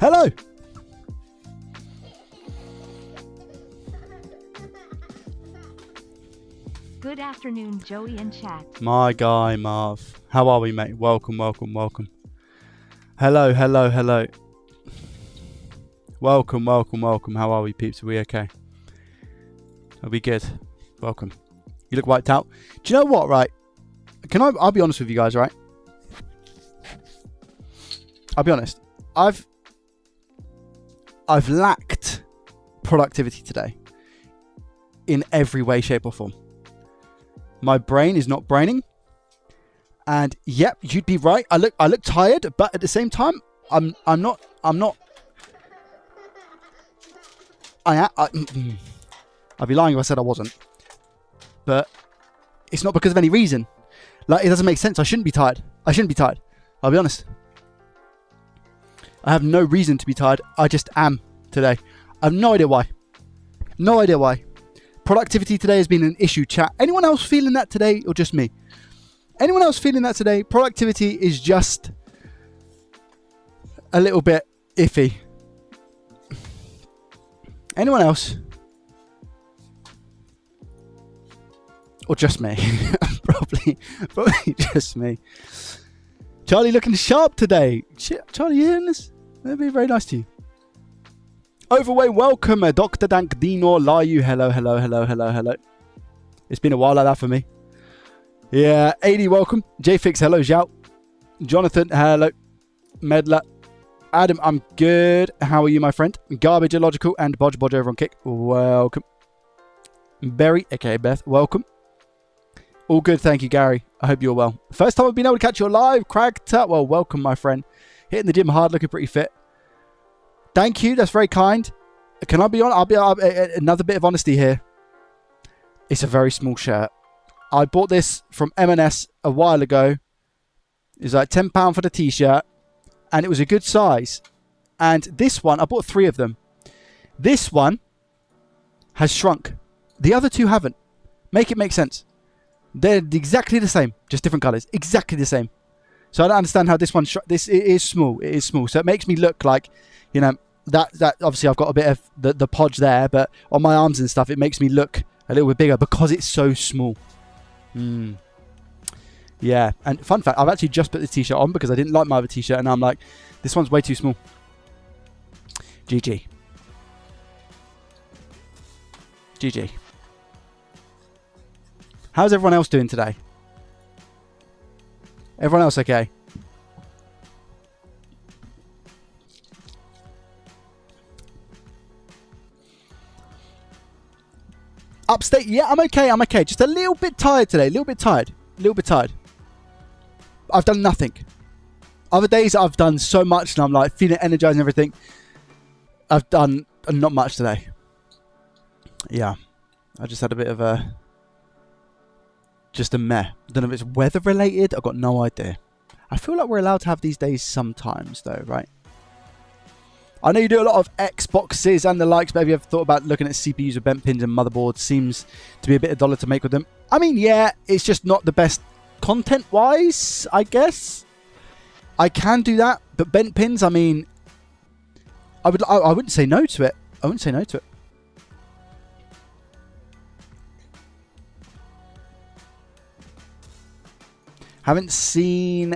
Hello. Good afternoon, Joey and chat. My guy, Marv. How are we, mate? Welcome, welcome, welcome. Hello, hello, hello. Welcome, welcome, welcome. How are we, peeps? Are we okay? Are we good? Welcome. You look wiped out. Do you know what, right? I'll be honest with you guys, right? I'll be honest. I've lacked productivity today in every way, shape or form. My brain is not braining. And yep, you'd be right. I look tired, but at the same time, I'm not I'd be lying if I said I wasn't. But it's not because of any reason. Like, it doesn't make sense. I shouldn't be tired. I'll be honest. I have no reason to be tired. I just am today. I have no idea why. No idea why. Productivity today has been an issue, chat. Anyone else feeling that today, or just me? Anyone else feeling that today? Productivity is just a little bit iffy. Anyone else? Or just me? Probably just me. Charlie looking sharp today. Charlie, you hearing this? That'd be very nice to you. Overweight, welcome, Dr. Dank Dino Layu. Hello, hello, hello, hello, hello. It's been a while like that for me. Yeah, 80, welcome. JFix, hello, Zhao. Jonathan, hello. Medla. Adam, I'm good. How are you, my friend? Garbage, Illogical, and Bodge over on Kick. Welcome. Berry, aka Beth, welcome. All good, thank you, Gary. I hope you're well. First time I've been able to catch you live, Craig Tutwell. Welcome, my friend. Hitting the gym hard, looking pretty fit. Thank you, that's very kind. Can I be on? I'll be another bit of honesty here. It's a very small shirt. I bought this from M&S a while ago. It was like £10 for the t-shirt, and it was a good size. And this one, I bought 3 of them. This one has shrunk. The other 2 haven't. Make it make sense. They're exactly the same, just different colours. Exactly the same. So I don't understand how this one... it is small. It is small. So it makes me look like, you know, that obviously I've got a bit of the podge there, but on my arms and stuff, it makes me look a little bit bigger because it's so small. Yeah. And fun fact, I've actually just put the t-shirt on because I didn't like my other t-shirt, and I'm like, this one's way too small. GG. GG. How's everyone else doing today? Everyone else okay? Upstate, yeah, I'm okay. Just a little bit tired today. A little bit tired. I've done nothing. Other days I've done so much and I'm like feeling energized and everything. I've done not much today. Yeah. I just had a bit of a... just a meh. I don't know if it's weather related. I've got no idea. I feel like we're allowed to have these days sometimes though, right? I know you do a lot of Xboxes and the likes, but have you ever thought about looking at CPUs with bent pins and motherboards? Seems to be a bit of dollar to make with them. I mean, yeah, it's just not the best content-wise, I guess. I can do that, but bent pins, I mean, I wouldn't say no to it. Haven't seen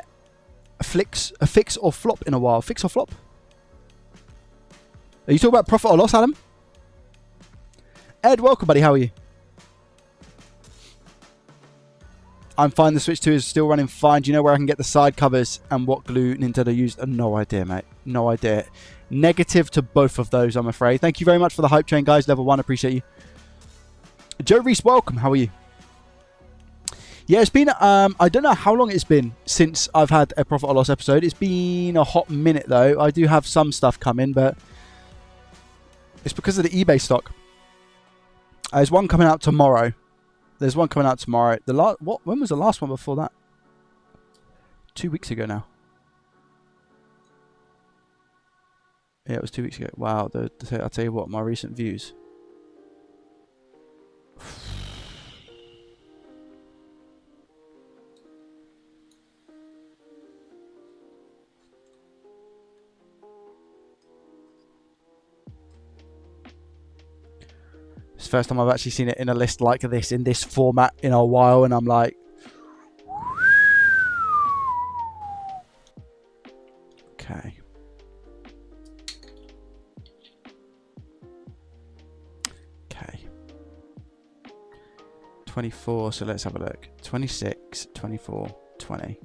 a fix or flop in a while. Fix or flop? Are you talking about profit or loss, Adam? Ed, welcome, buddy. How are you? I'm fine. The Switch 2 is still running fine. Do you know where I can get the side covers and what glue Nintendo used? No idea, mate. No idea. Negative to both of those, I'm afraid. Thank you very much for the hype train, guys. Level 1, appreciate you. Joe Reese, welcome. How are you? Yeah, it's been, I don't know how long it's been since I've had a profit or loss episode. It's been a hot minute, though. I do have some stuff coming, but it's because of the eBay stock. There's one coming out tomorrow. When was the last one before that? 2 weeks ago now. Yeah, it was 2 weeks ago. Wow, I'll tell you what, my recent views. It's the first time I've actually seen it in a list like this, in this format, in a while, and I'm like, okay. Okay. 24, so let's have a look. 26, 24, 20,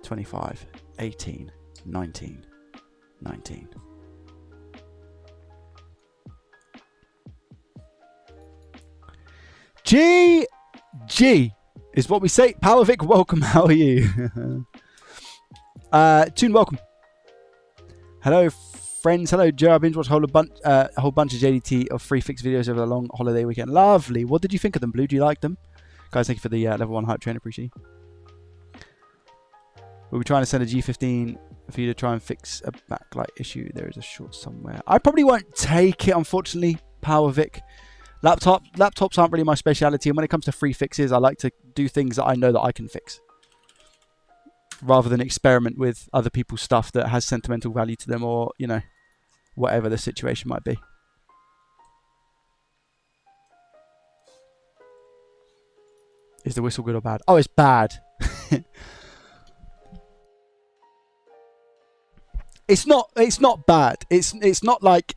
25, 18, 19, 19. GG is what we say. Powervic, welcome. How are you? Toon, welcome. Hello, friends. Hello, Joe. I've been watching a whole bunch of JDT of free fix videos over the long holiday weekend. Lovely. What did you think of them, Blue? Do you like them? Guys, thank you for the level 1 hype train. Appreciate you. We'll be trying to send a G15 for you to try and fix a backlight issue. There is a short somewhere. I probably won't take it, unfortunately, Powervic. Laptops aren't really my speciality, and when it comes to free fixes, I like to do things that I know that I can fix, rather than experiment with other people's stuff that has sentimental value to them, or, you know, whatever the situation might be. Is the whistle good or bad? Oh, it's bad. It's not bad. It's not like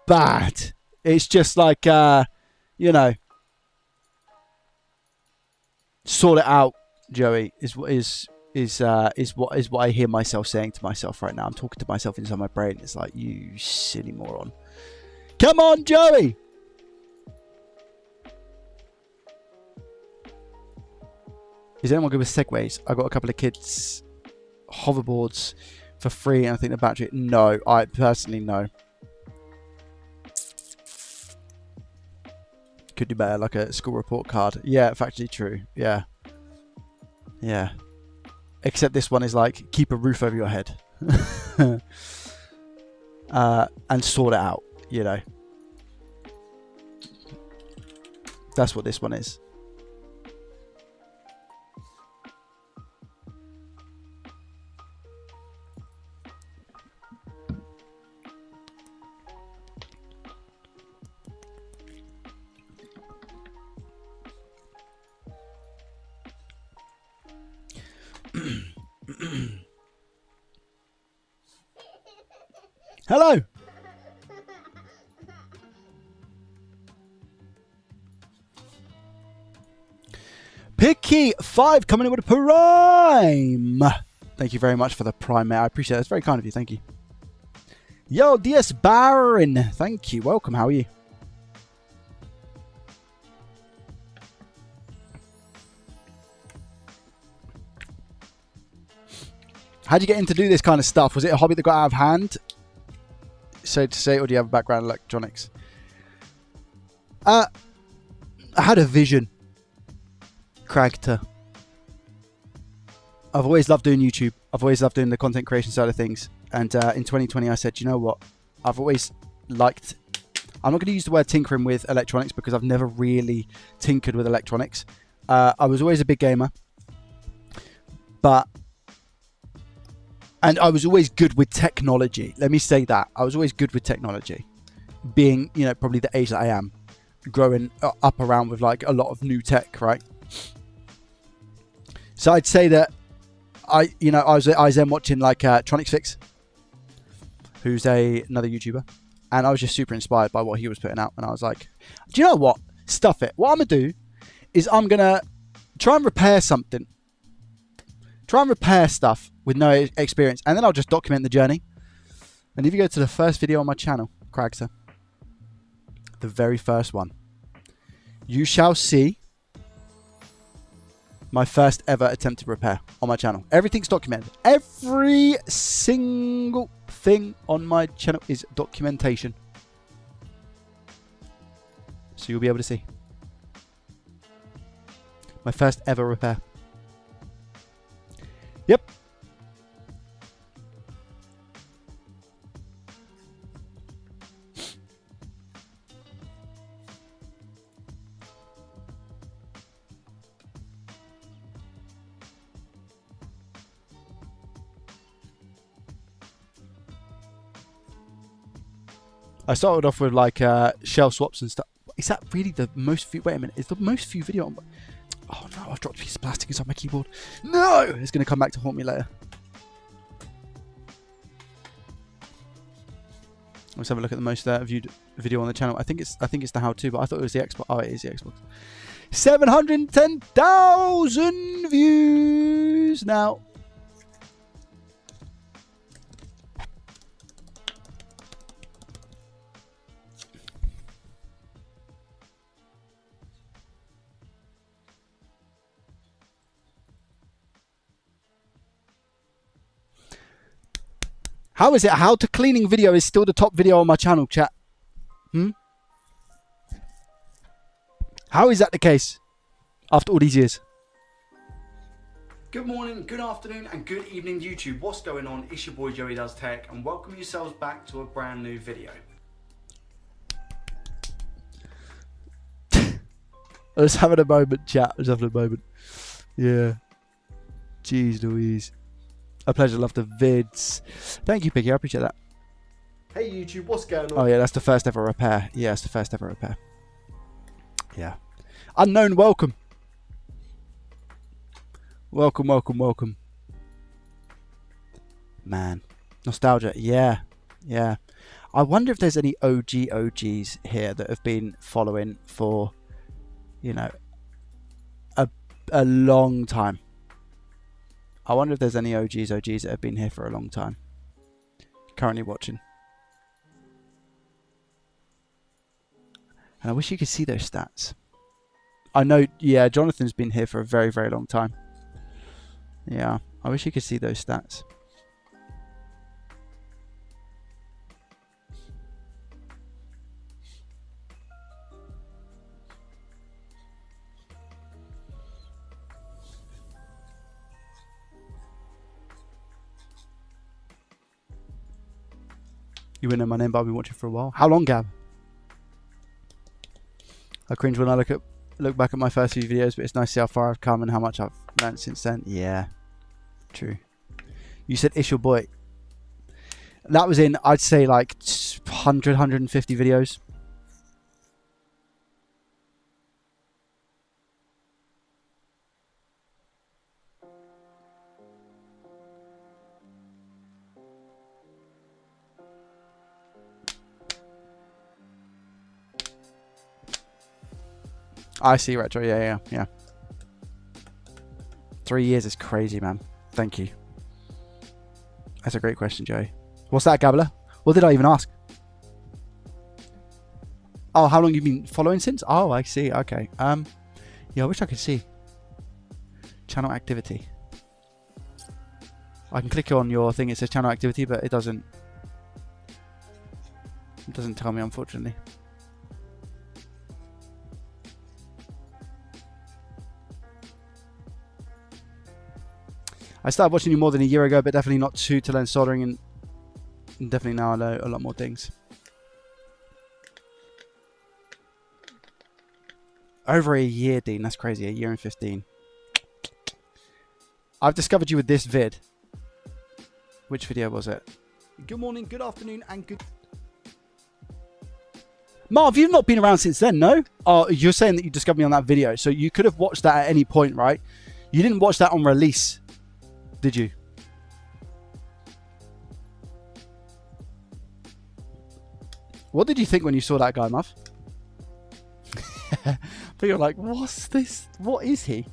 bad. It's just like, you know, sort it out, Joey, is what I hear myself saying to myself right now. I'm talking to myself inside my brain. It's like, you silly moron. Come on, Joey. Is anyone good with segways? I got a couple of kids hoverboards for free, and I think the battery. No, I personally no. Could do better, like a school report card. Yeah, factually true. Yeah. Yeah. Except this one is like, keep a roof over your head. And sort it out, you know. That's what this one is. Hello. Picky5 coming in with a prime. Thank you very much for the prime, mate. I appreciate it. It's very kind of you. Thank you. Yo, DS Baron. Thank you. Welcome. How are you? How'd you get into do this kind of stuff? Was it a hobby that got out of hand, so to say, or do you have a background in electronics? I had a vision, character. I've always loved doing YouTube. I've always loved doing the content creation side of things. And in 2020, I said, you know what? I've always liked... I'm not going to use the word tinkering with electronics because I've never really tinkered with electronics. I was always a big gamer. And I was always good with technology. Let me say that. I was always good with technology. Being, you know, probably the age that I am. Growing up around with like a lot of new tech, right? So I'd say that I was then watching like Tronics Fix, who's another YouTuber. And I was just super inspired by what he was putting out. And I was like, do you know what? Stuff it. What I'm going to do is I'm going to try and repair something. Try and repair stuff with no experience. And then I'll just document the journey. And if you go to the first video on my channel, Cragster, the very first one, you shall see my first ever attempted repair on my channel. Everything's documented. Every single thing on my channel is documentation. So you'll be able to see my first ever repair. Yep. I started off with like shell swaps and stuff. Is that really the most view? Wait a minute. Is the most view video on... Oh no, I've dropped a piece of plastic inside my keyboard. No! It's going to come back to haunt me later. Let's have a look at the most viewed video on the channel. I think it's the how-to, but I thought it was the Xbox. Oh, it is the Xbox. 710,000 views now. How is it? How to cleaning video is still the top video on my channel, chat. How is that the case? After all these years. Good morning, good afternoon, and good evening, YouTube. What's going on? It's your boy Joey Does Tech, and welcome yourselves back to a brand new video. I was having a moment, chat. I was having a moment. Yeah. Jeez Louise. A pleasure, love the vids. Thank you, Piggy, I appreciate that. Hey YouTube, what's going on? Oh yeah, that's the first ever repair. Yeah, it's the first ever repair. Yeah. Unknown, welcome. Welcome, welcome, welcome. Man. Nostalgia, yeah. Yeah. I wonder if there's any OGs here that have been following for, you know, a long time. I wonder if there's any OGs that have been here for a long time. Currently watching. And I wish you could see those stats. I know, yeah, Jonathan's been here for a very, very long time. Yeah, I wish you could see those stats. You wouldn't know my name, but I've been watching for a while. How long, Gab? I cringe when I look back at my first few videos, but it's nice to see how far I've come and how much I've learned since then. Yeah, true. You said it's your boy. That was in, I'd say, like 100, 150 videos. I see, Retro. Yeah. 3 years is crazy, man. Thank you. That's a great question, Joey. What's that, Gabbler? What did I even ask? Oh, how long you've been following since? Oh, I see. Okay. Yeah, I wish I could see. Channel activity. I can click on your thing. It says channel activity, but it doesn't tell me, unfortunately. I started watching you more than a year ago, but definitely not to learn soldering, and definitely now I know a lot more things. Over a year, Dean. That's crazy. A year and 15. I've discovered you with this vid. Which video was it? Good morning, good afternoon, and good... Marv, you've not been around since then, no? Oh, you're saying that you discovered me on that video, so you could have watched that at any point, right? You didn't watch that on release, did you? What did you think when you saw that guy, Muff? But you're like, what's this? What is he?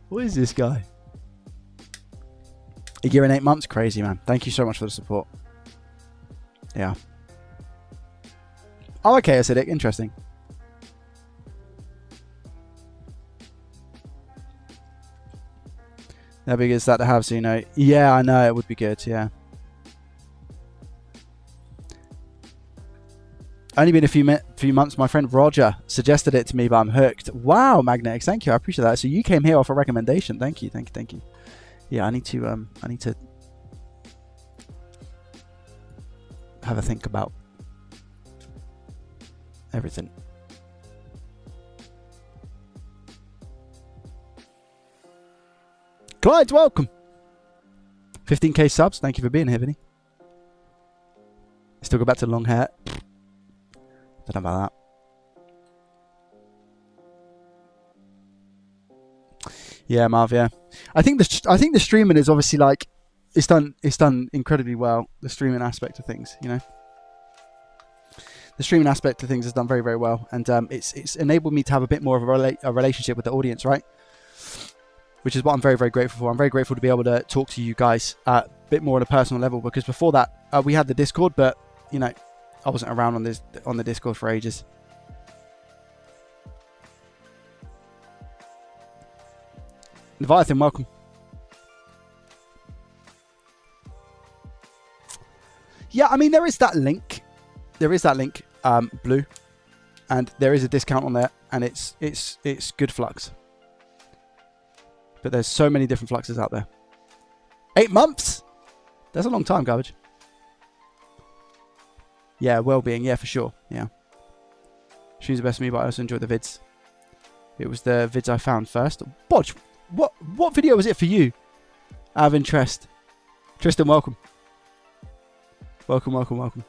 What is this guy? A year and 8 months? Crazy, man. Thank you so much for the support. Yeah. Oh, okay, acidic. Interesting. How big is that to have, so you know? Yeah, I know. It would be good, yeah. Only been a few months. My friend Roger suggested it to me, but I'm hooked. Wow, Magnetics. Thank you. I appreciate that. So you came here off a recommendation. Thank you. Thank you. Thank you. Yeah, I need to have a think about everything. Clyde, welcome. 15k subs. Thank you for being here, Vinny. Still go back to long hair. Don't know about that. Yeah, Marv. Yeah, I think the streaming is obviously like it's done incredibly well. The streaming aspect of things, you know, the streaming aspect of things has done very, very well, and it's enabled me to have a bit more of a relationship with the audience, right? Which is what I'm very, very grateful for. I'm very grateful to be able to talk to you guys a bit more on a personal level, because before that we had the Discord, but you know, I wasn't around on the Discord for ages. Leviathan, welcome. Yeah, I mean, there is that link. Blue, and there is a discount on there, and it's good flux. But there's so many different fluxes out there. 8 months? That's a long time, Garbage. Yeah, well-being, yeah, for sure. Yeah. She's the best for me, but I also enjoyed the vids. It was the vids I found first. Bodge, what video was it for you? Out of interest. Tristan, welcome. Welcome.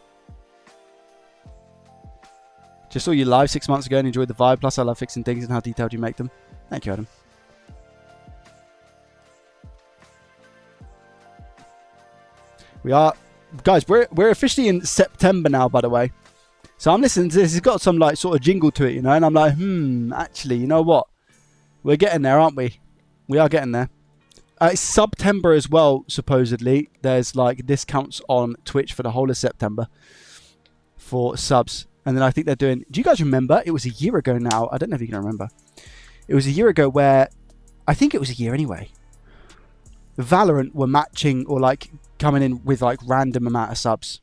Just saw you live 6 months ago and enjoyed the vibe. Plus, I love fixing things and how detailed you make them. Thank you, Adam. We are, guys. We're officially in September now, by the way. So I'm listening to this. It's got some like sort of jingle to it, you know, and I'm like, actually, you know what? We're getting there, aren't we? We are getting there. It's September as well, supposedly. There's like discounts on Twitch for the whole of September for subs. And then I think they're doing... Do you guys remember? It was a year ago now. I don't know if you can remember. It was a year ago where... I think it was a year anyway. Valorant were matching or like coming in with like random amount of subs.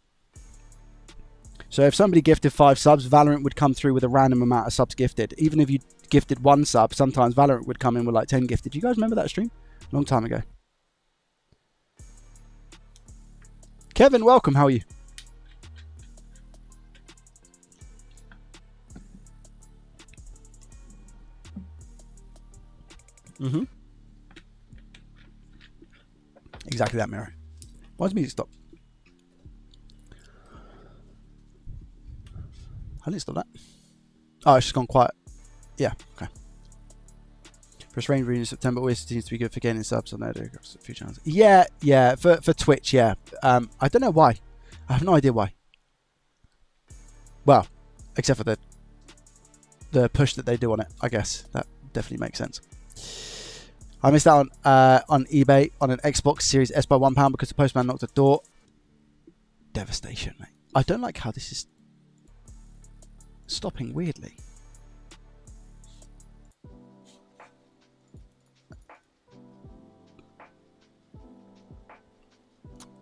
So if somebody gifted 5 subs, Valorant would come through with a random amount of subs gifted. Even if you gifted 1 sub, sometimes Valorant would come in with like 10 gifted. Do you guys remember that stream? Long time ago. Kevin, welcome. How are you? Exactly that, Miro. Why does music stop? I didn't stop that. Oh, it's just gone quiet. Yeah, okay. First rain reading in September always seems to be good for gaining subs on there across a few channels. Yeah, for Twitch, yeah. I don't know why. I have no idea why. Well, except for the push that they do on it, I guess. That definitely makes sense. I missed out on eBay on an Xbox Series S by £1 because the postman knocked at the door. Devastation, mate. I don't like how this is stopping weirdly.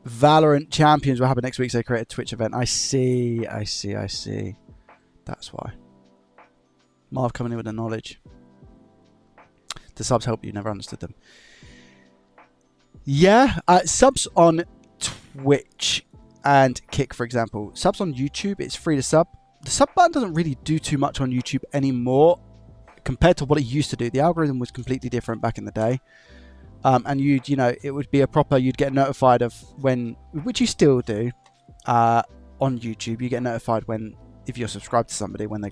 Valorant Champions will happen next week, so they create a Twitch event. I see. That's why. Marv coming in with the knowledge. The subs help you, never understood them. Yeah, subs on Twitch and Kick, for example. Subs on YouTube, it's free to sub. The sub button doesn't really do too much on YouTube anymore compared to what it used to do. The algorithm was completely different back in the day. And you know, it would be you'd get notified of when, which you still do on YouTube. You get notified if you're subscribed to somebody when they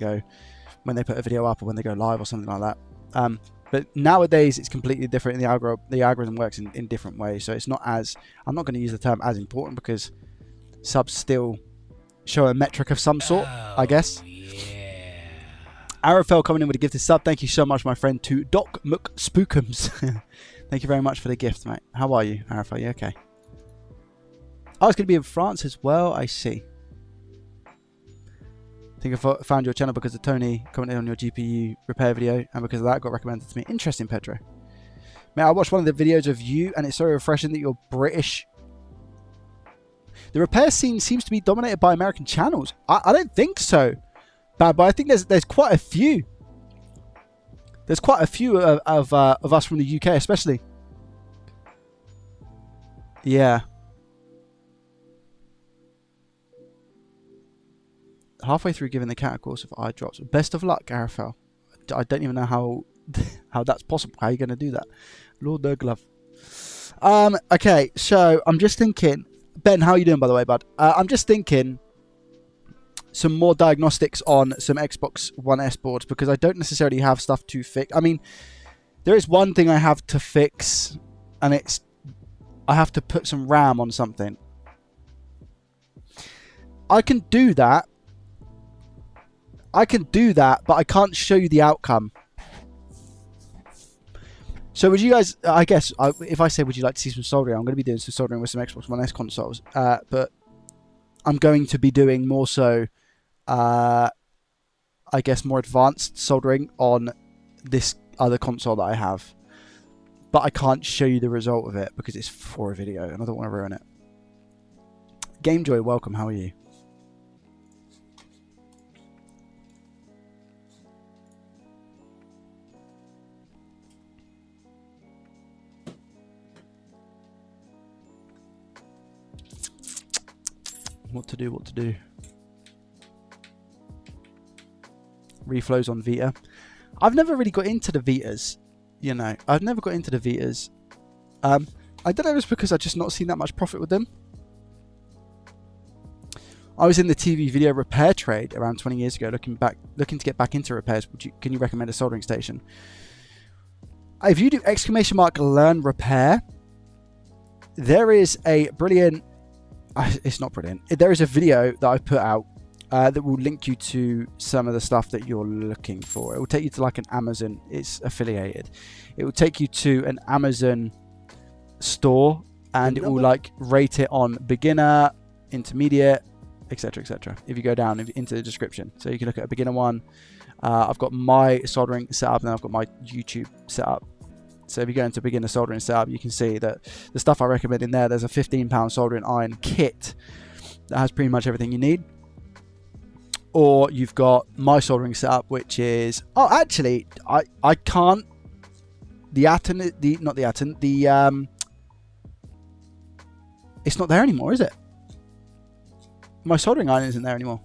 put a video up or when they go live or something like that. But nowadays it's completely different. The algorithm works in different ways. So it's not as, I'm not going to use the term as important because subs still show a metric of some sort, I guess. Yeah. Arafel coming in with a gifted sub. Thank you so much, my friend, to Doc McSpookums. Thank you very much for the gift, mate. How are you, Arafel? You okay? I was going to be in France as well. I see. I think I found your channel because of Tony commented on your GPU repair video, and because of that, got recommended to me. Interesting, Pedro. Mate, I watched one of the videos of you, and it's so refreshing that you're British. The repair scene seems to be dominated by American channels. I don't think so, but I think there's quite a few. There's quite a few of us from the UK, especially. Yeah. Halfway through giving the cat a course of eye drops. Best of luck, Arafel. I don't even know how that's possible. How are you going to do that? Lord the glove. Okay, so I'm just thinking. Ben, how are you doing, by the way, bud? I'm just thinking some more diagnostics on some Xbox One S boards because I don't necessarily have stuff to fix. I mean, There is one thing I have to fix, and it's I have to put some RAM on something. I can do that. But I can't show you the outcome. So would you guys, I guess, if I say, would you like to see some soldering? I'm going to be doing some soldering with some Xbox One S consoles. But I'm going to be doing more so, I guess, more advanced soldering on this other console that I have. But I can't show you the result of it because it's for a video and I don't want to ruin it. GameJoy, welcome. How are you? What to do? Reflows on Vita. I've never really got into the Vitas, you know. I've never got into the Vitas. I don't know if it's because I've just not seen that much profit with them. I was in the TV video repair trade around 20 years ago, looking to get back into repairs. Can you recommend a soldering station? If you do !LearnRepair, there is a brilliant. It's not brilliant. There is a video that I've put out that will link you to some of the stuff that you're looking for. It will take you to like an Amazon. It's affiliated. It will take you to an Amazon store, and it will like rate it on beginner, intermediate, etc., etc. If you go down into the description, so you can look at a beginner one. I've got my soldering set up, and then I've got my YouTube set up. So if you go into beginner soldering setup, you can see that the stuff I recommend in there, there's a £15 soldering iron kit that has pretty much everything you need. Or you've got my soldering setup, which is, oh, actually, I can't, it's not there anymore, is it? My soldering iron isn't there anymore.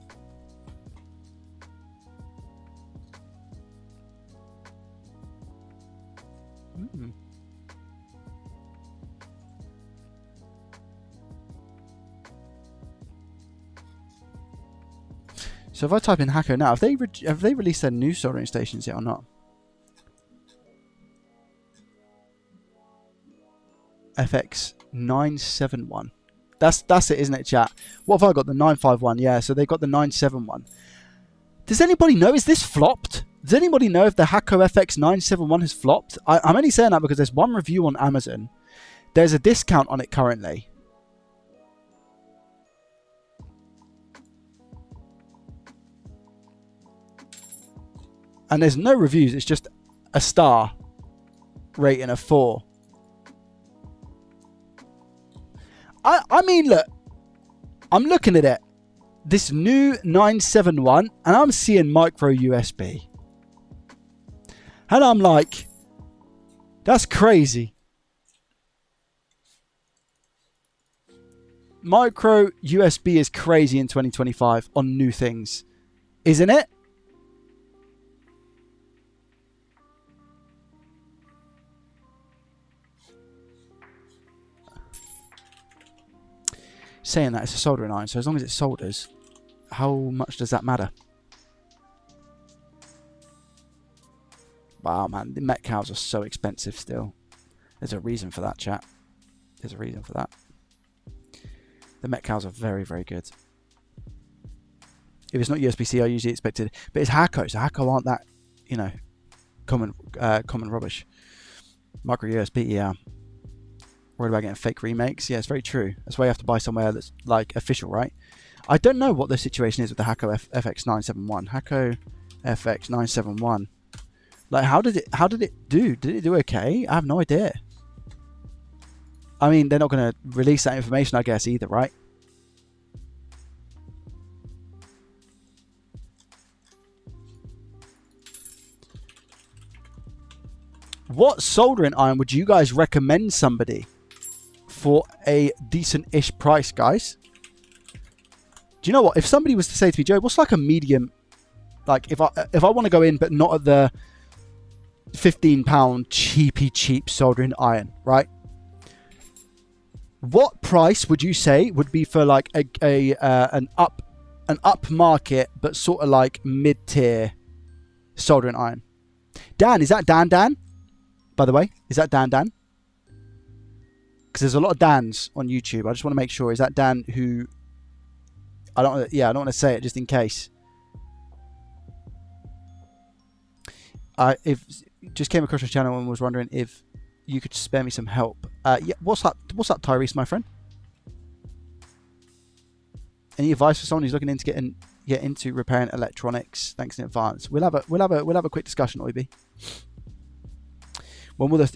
So if I type in Hacko now, have they released their new soldering stations yet or not? FX971. That's it, isn't it, chat? What have I got? The 951. Yeah, so they got the 971. Does anybody know? Is this flopped? Does anybody know if the Hacko FX971 has flopped? I'm only saying that because there's one review on Amazon. There's a discount on it currently. And there's no reviews. It's just a star rating of 4. I mean, look. I'm looking at it. This new 971, and I'm seeing micro USB. And I'm like, that's crazy. Micro USB is crazy in 2025 on new things, isn't it? Saying that it's a soldering iron, so as long as it solders, how much does that matter? Wow, man, the Met cows are so expensive still. There's a reason for that, chat. There's a reason for that. The Met cows are very, very good. If it's not USB-C, I usually expect it, but it's Hacko, so Hacko aren't that, you know, common rubbish. Micro USB, yeah. Worried about getting fake remakes? Yeah, it's very true. That's why you have to buy somewhere that's like official, right? I don't know what the situation is with the Hacko FX971. Hacko FX971. Like, how did it do? Did it do okay? I have no idea. I mean, they're not going to release that information, I guess, either, right? What soldering iron would you guys recommend somebody for a decent-ish price, guys? Do you know what? If somebody was to say to me, Joe, what's like a medium, like if I want to go in but not at the £15 cheap soldering iron, right? What price would you say would be for like an up market but sort of like mid-tier soldering iron? Dan, is that Dan? by the way? Is that Dan? Because there's a lot of Dans on YouTube. I just want to make sure. Is that Dan who... I don't want to say it just in case. If just came across your channel and was wondering if you could spare me some help. Yeah, what's up, Tyrese, my friend? Any advice for someone who's looking into get into repairing electronics? Thanks in advance. We'll have a quick discussion, Oiby.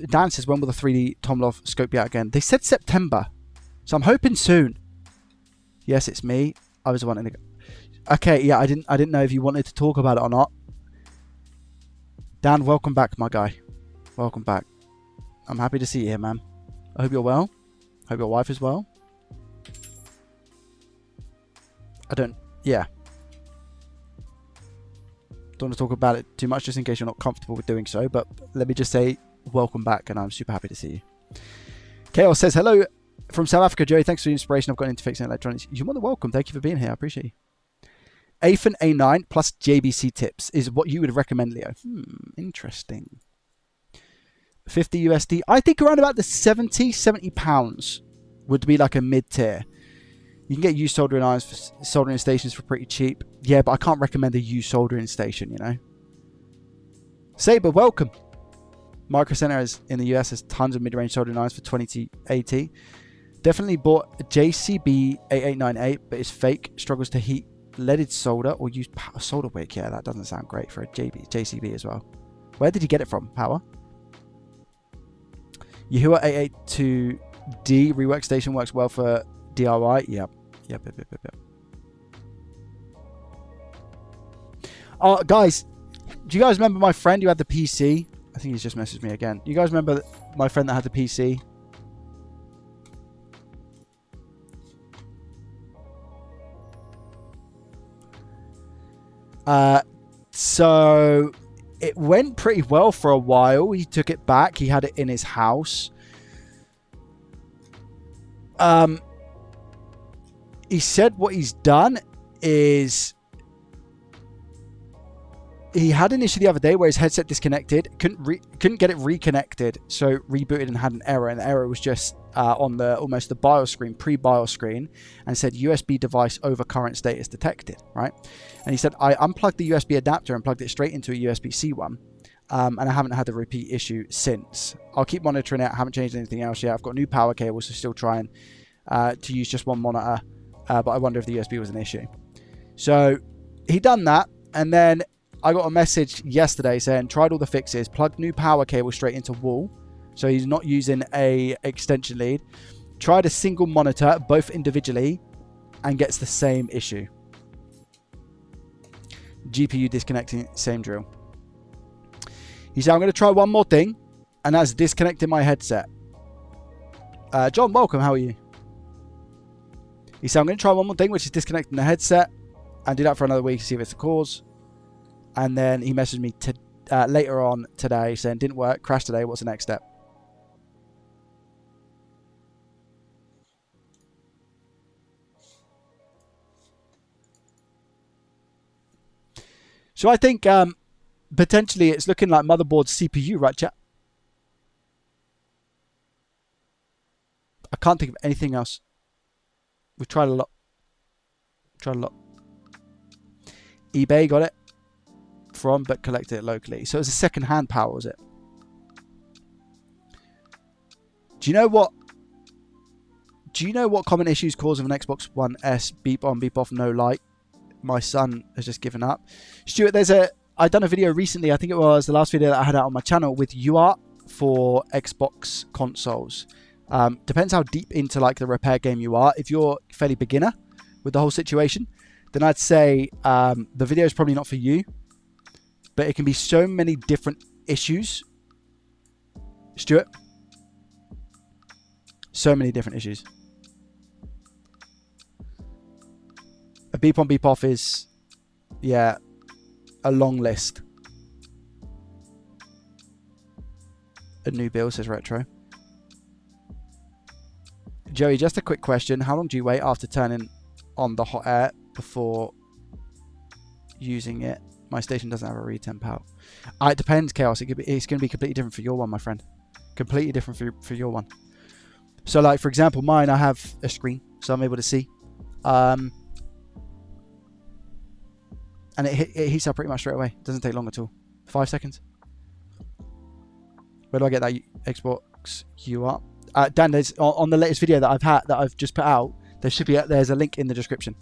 Dan says, when will the 3D Tomlov scope be out again? They said September, so I'm hoping soon. Yes, it's me. I was wanting to. Okay, yeah, I didn't know if you wanted to talk about it or not. Dan, welcome back, my guy. Welcome back. I'm happy to see you here, man. I hope you're well. Hope your wife is well. Yeah. Don't want to talk about it too much just in case you're not comfortable with doing so, but let me just say welcome back, and I'm super happy to see you. Chaos says, hello from South Africa, Joey. Thanks for the inspiration. I've got into fixing electronics. You're more than welcome. Thank you for being here. I appreciate you. AFN A9 plus JBC tips is what you would recommend, Leo. Interesting. 50 USD. I think around about the 70 pounds would be like a mid-tier. You can get used soldering irons for soldering stations for pretty cheap. Yeah, but I can't recommend a used soldering station, you know. Saber, welcome. Micro Center in the US has tons of mid-range soldering irons for 2080. Definitely bought a JCB 8898, but it's fake. Struggles to heat leaded solder or use solder wick. Yeah, that doesn't sound great for a JCB as well. Where did you get it from? Power. Yahua 882D rework station works well for DIY. Yep. Oh, guys, do you guys remember my friend who had the PC? I think he's just messaged me again. You guys remember my friend that had the PC? So it went pretty well for a while. He took it back. He had it in his house. He said what he's done is he had an issue the other day where his headset disconnected, couldn't get it reconnected, so rebooted and had an error, and the error was just on the almost the BIOS screen, pre-BIOS screen, and said USB device over current status detected, right? And he said, I unplugged the USB adapter and plugged it straight into a USB-C one, and I haven't had the repeat issue since. I'll keep monitoring it. I haven't changed anything else yet. I've got new power cables, so still trying to use just one monitor, but I wonder if the USB was an issue. So he done that, and then I got a message yesterday saying tried all the fixes, plugged new power cable straight into wall, so he's not using a extension lead, tried a single monitor both individually and gets the same issue. GPU disconnecting, same drill. He said, I'm going to try one more thing, and that's disconnecting my headset. John, welcome. How are you? He said, I'm going to try one more thing, which is disconnecting the headset, and do that for another week to see if it's the cause. And then he messaged me later on today saying, didn't work, crashed today, what's the next step? So I think potentially it's looking like motherboard CPU, right, chat? I can't think of anything else. We've tried a lot. eBay got it from, but collected it locally. So it's a second-hand power, was it? Do you know what common issues cause of an Xbox One S beep on, beep off, no light? My son has just given up. Stuart, I've done a video recently, I think it was the last video that I had out on my channel with UART for Xbox consoles. Depends how deep into like the repair game you are. If you're fairly beginner with the whole situation, then I'd say the video is probably not for you. But it can be so many different issues. Stuart? So many different issues. A beep on, beep off is, yeah, a long list. A new bill, says Retro. Joey, just a quick question. How long do you wait after turning on the hot air before using it My station doesn't have a read temp out. It depends, Chaos. It's going to be completely different for your one, my friend. Completely different for your one. So, like, for example, mine, I have a screen, so I'm able to see. And it heats up pretty much straight away. It doesn't take long at all. 5 seconds. Where do I get that Xbox UR? Dan, there's on the latest video that I've just put out. There's a link in the description.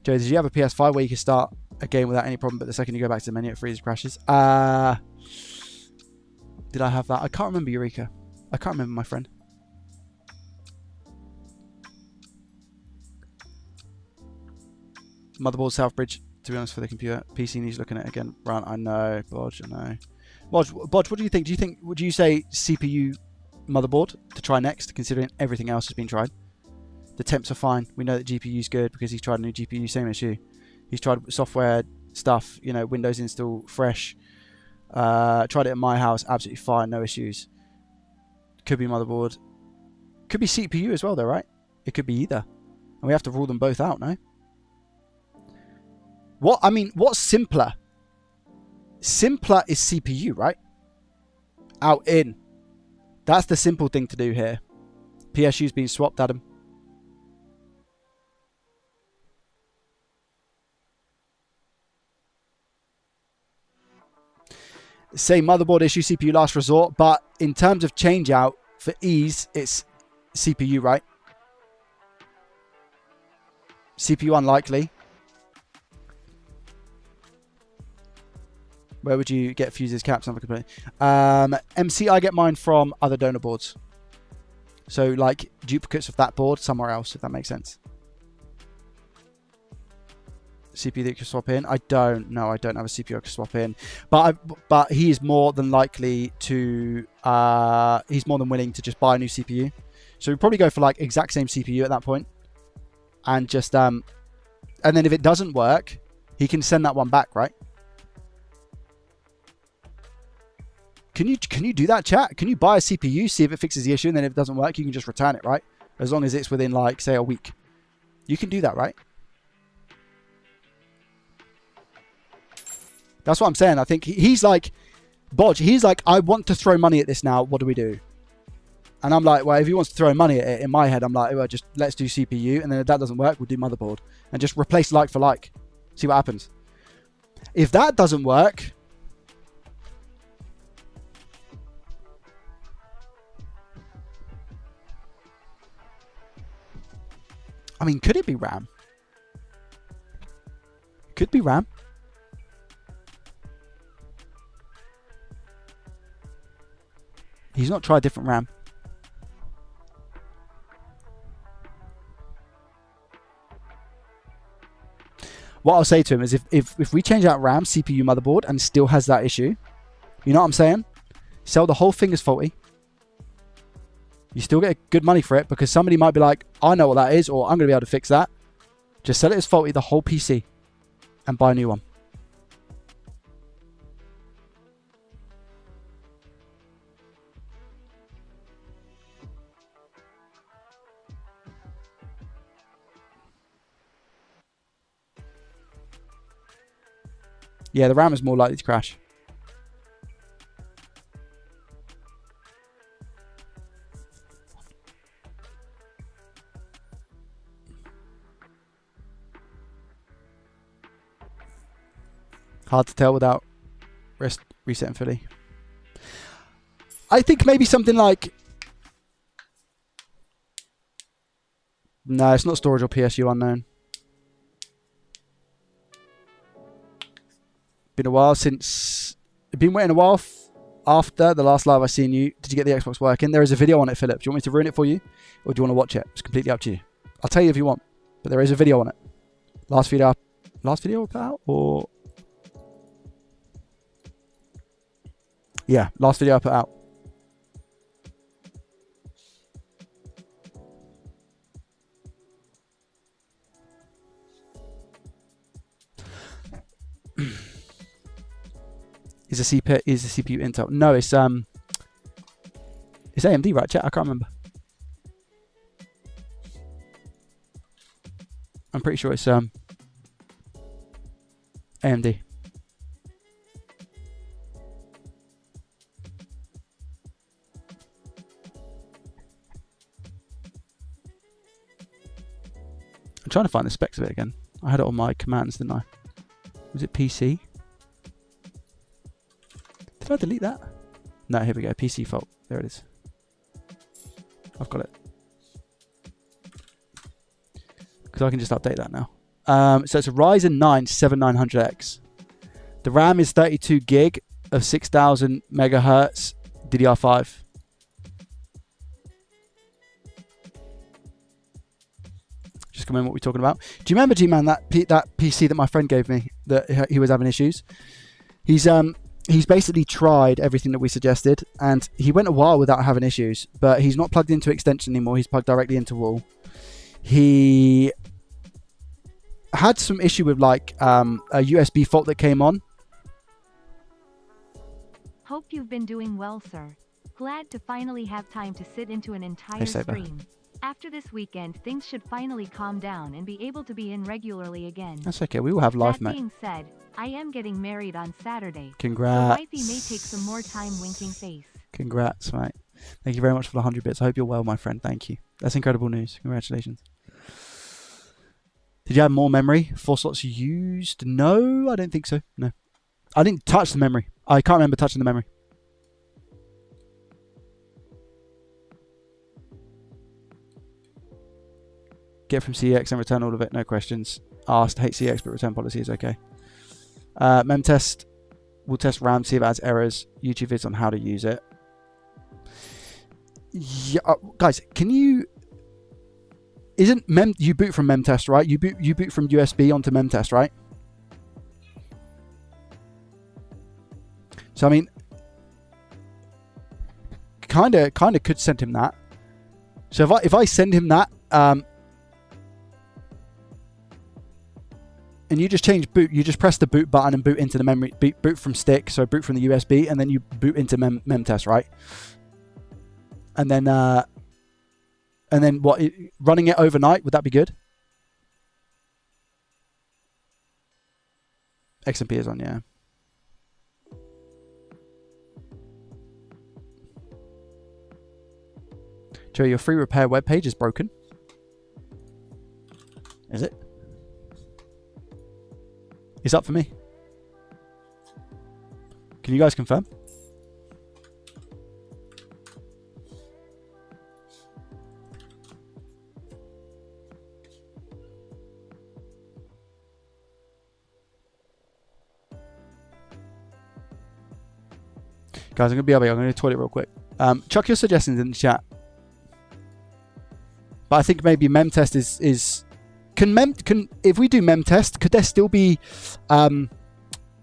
Joe, did you have a PS5 where you can start a game without any problem, but the second you go back to the menu, it freezes, crashes? Did I have that? I can't remember, Eureka. I can't remember, my friend. Motherboard Southbridge, to be honest, for the computer. PC needs looking at again. Run, I know. Bodge, I know. Bodge, what do you think? Would you say CPU motherboard to try next, considering everything else has been tried? The temps are fine. We know that GPU's good because he's tried a new GPU, same as you. He's tried software stuff, you know, Windows install fresh. Tried it at my house, absolutely fine, no issues. Could be motherboard. Could be CPU as well, though, right? It could be either. And we have to rule them both out, no? What's simpler? Simpler is CPU, right? Out, in. That's the simple thing to do here. PSU's been swapped, Adam. Say motherboard issue, CPU last resort, but in terms of change out for ease, it's CPU, right? CPU unlikely. Where would you get fuses, caps? MC, I get mine from other donor boards. So like duplicates of that board somewhere else, if that makes sense. CPU that you can swap in? I don't have a CPU I can swap in. But he is more than likely to, he's more than willing to just buy a new CPU. So we'd probably go for like exact same CPU at that point. And just, and then if it doesn't work, he can send that one back, right? Can you do that, chat? Can you buy a CPU, see if it fixes the issue, and then if it doesn't work, you can just return it, right? As long as it's within like, say, a week. You can do that, right? That's what I'm saying. I think he's like, Bodge, he's like, I want to throw money at this now. What do we do? And I'm like, well, if he wants to throw money at it, in my head, I'm like, well, just let's do CPU. And then if that doesn't work, we'll do motherboard. And just replace like for like. See what happens. If that doesn't work... I mean, could it be RAM? Could be RAM. He's not tried different RAM. What I'll say to him is if we change out RAM, CPU, motherboard, and still has that issue, you know what I'm saying? Sell the whole thing as faulty. You still get good money for it because somebody might be like, I know what that is, or I'm going to be able to fix that. Just sell it as faulty, the whole PC, and buy a new one. Yeah, the RAM is more likely to crash. Hard to tell without resetting fully. I think maybe something like... No, it's not storage or PSU unknown. Been a while since... Been waiting a while after the last live I seen you. Did you get the Xbox working? There is a video on it, Philip. Do you want me to ruin it for you? Or do you want to watch it? It's completely up to you. I'll tell you if you want. But there is a video on it. Last video I put out? Or... Yeah, last video I put out. Is the CPU Intel? No, it's AMD, right, chat? I can't remember. I'm pretty sure it's AMD. I'm trying to find the specs of it again. I had it on my commands, didn't I? Was it PC? Did I delete that? No, here we go. PC fault. There it is. I've got it. Because I can just update that now. So it's a Ryzen 9 7900X. The RAM is 32 gig of 6000 megahertz DDR5. Just remember what we're talking about. Do you remember, G-Man, that PC that my friend gave me that he was having issues? He's basically tried everything that we suggested, and he went a while without having issues, but he's not plugged into extension anymore. He's plugged directly into wall. He had some issue with like a USB fault that came on. Hope you've been doing well, sir. Glad to finally have time to sit into an entire stream. After this weekend, things should finally calm down and be able to be in regularly again. That's okay. We will have life, mate. That being said, I am getting married on Saturday. Congrats. So wifey may take some more time winking face. Congrats, mate. Thank you very much for the 100 bits. I hope you're well, my friend. Thank you. That's incredible news. Congratulations. Did you have more memory? 4 slots used? No, I don't think so. No. I didn't touch the memory. I can't remember touching the memory. Get from CX and return all of it. No questions asked. Hate CX, but return policy is okay. Mem test. We'll test RAM, see if it has errors. YouTube vids on how to use it. Yeah, guys, can you... Isn't mem... You boot from memtest, right? You boot from USB onto memtest, right? So, I mean... Kind of could send him that. So, if I send him that... and you just change boot, you just press the boot button and boot into the memory, boot from stick, so boot from the USB, and then you boot into memtest, right? And then what? Running it overnight, would that be good? XMP is on, yeah. Joe, your FreeRepair webpage is broken. Is it? It's up for me. Can you guys confirm? Guys, I'm going to BRB. I'm going to the toilet real quick. Chuck your suggestions in the chat. But I think maybe memtest is... if we do memtest, could there still be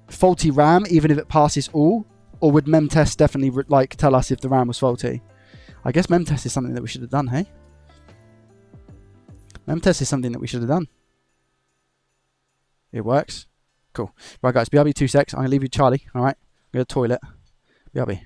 faulty RAM even if it passes all? Or would memtest definitely tell us if the RAM was faulty? I guess memtest is something that we should have done, hey? Memtest is something that we should have done. It works. Cool. Right, guys, BRB 2 secs. I'm going to leave you Charlie, all right? I'm going to the toilet. BRB.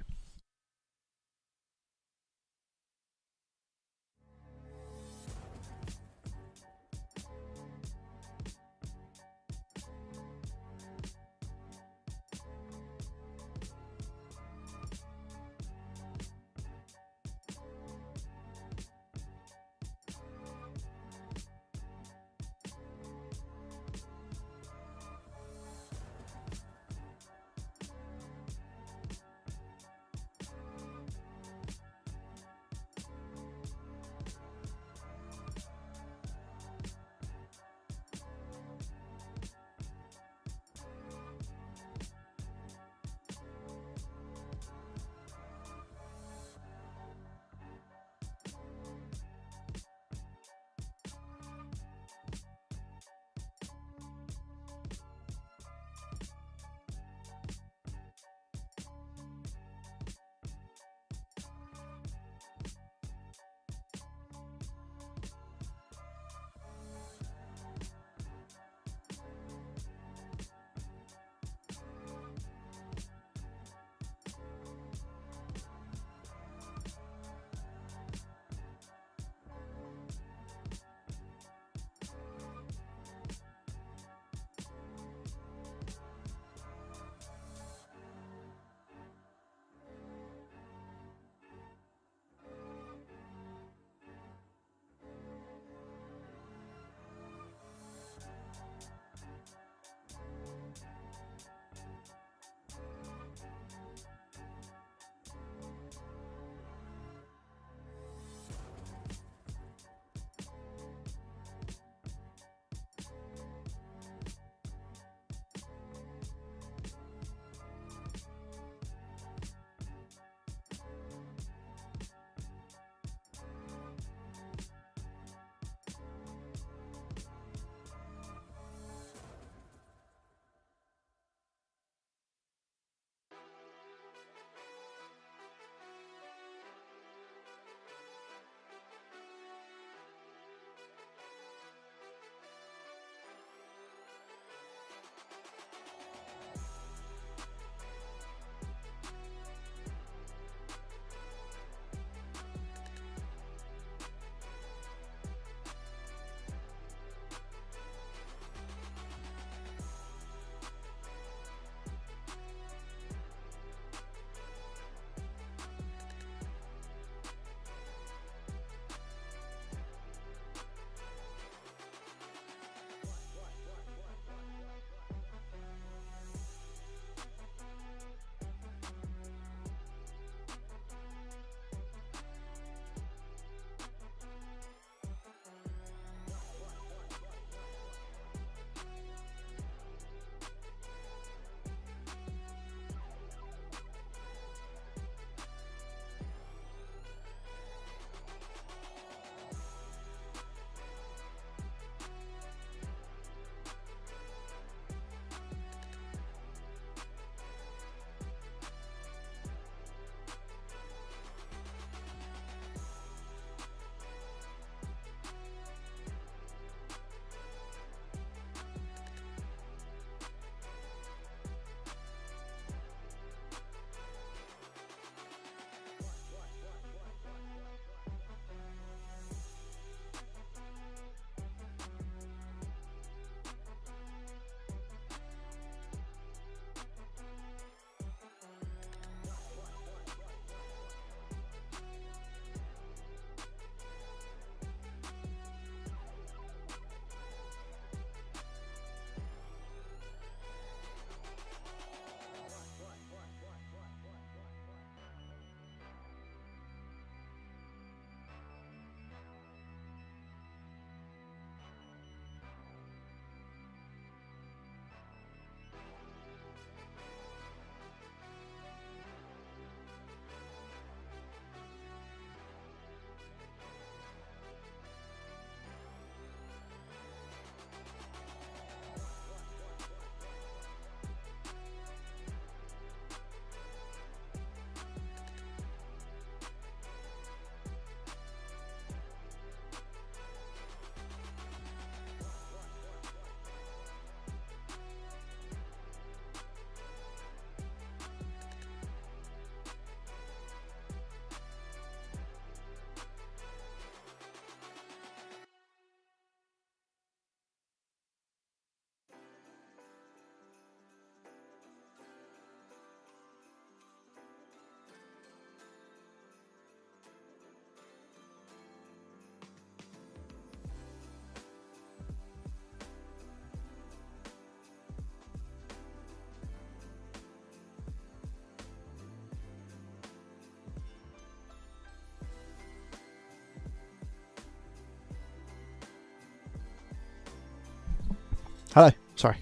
Hello. Sorry.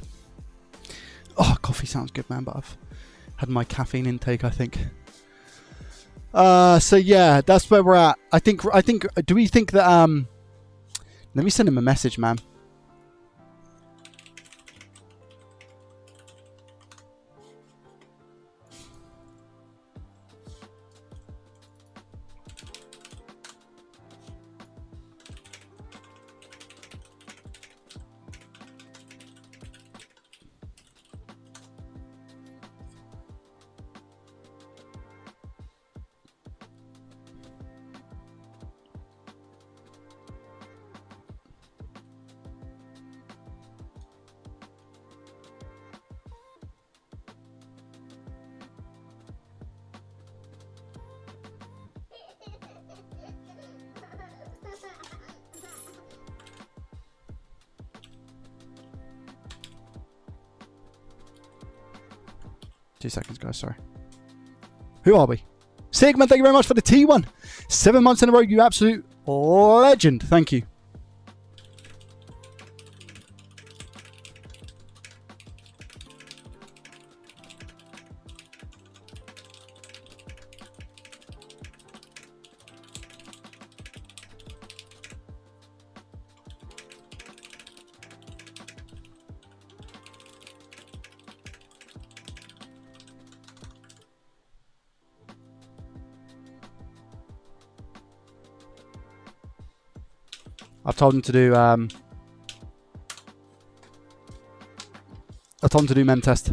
Oh, coffee sounds good, man, but I've had my caffeine intake, I think. So yeah, that's where we're at. I think do we think that let me send him a message, man. Two seconds, guys. Sorry. Who are we? Sigmund, thank you very much for the T1. 7 months in a row, you absolute legend. Thank you. I've told him to do mem test.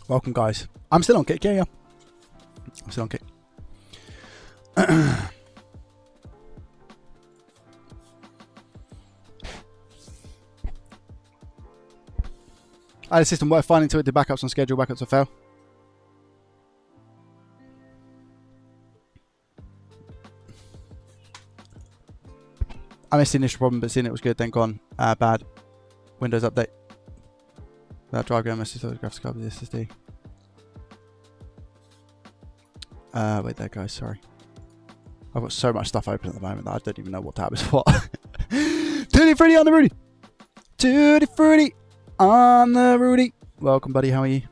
Welcome, guys. I'm still on kick, yeah. I'm still on kick. I had a system worth finding until it did backups on schedule, backups will fail. I missed the initial problem, but seeing it was good, then gone bad. Windows update. That drive going message, graphics card with the SSD. Wait there, guys, sorry. I've got so much stuff open at the moment that I don't even know what tab is what. Tutti Frutti on the Rudy! Tutti Frutti on the Rudy! Welcome, buddy, how are you?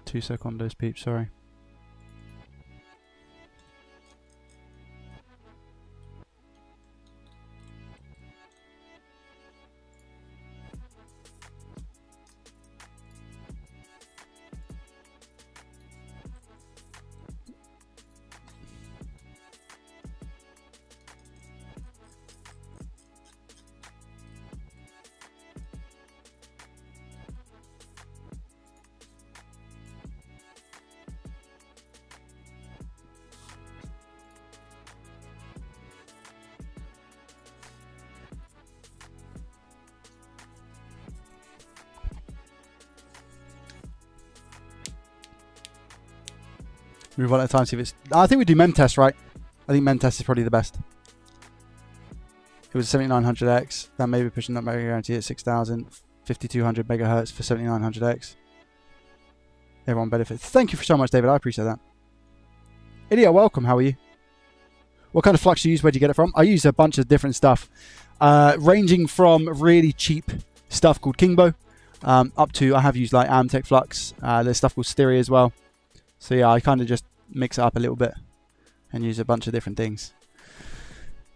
Two secondos, peeps, sorry. Move on at a time, see if it's... I think we do mem test, right? I think mem test is probably the best. It was 7900X. That may be pushing that mega guarantee at 6000. 5200 megahertz for 7900X. Everyone benefits. Thank you so much, David. I appreciate that. Ilya, welcome. How are you? What kind of flux do you use? Where do you get it from? I use a bunch of different stuff. Ranging from really cheap stuff called Kingbo up to I have used like Amtech flux. There's stuff called Styria as well. So yeah, I kind of just mix it up a little bit and use a bunch of different things.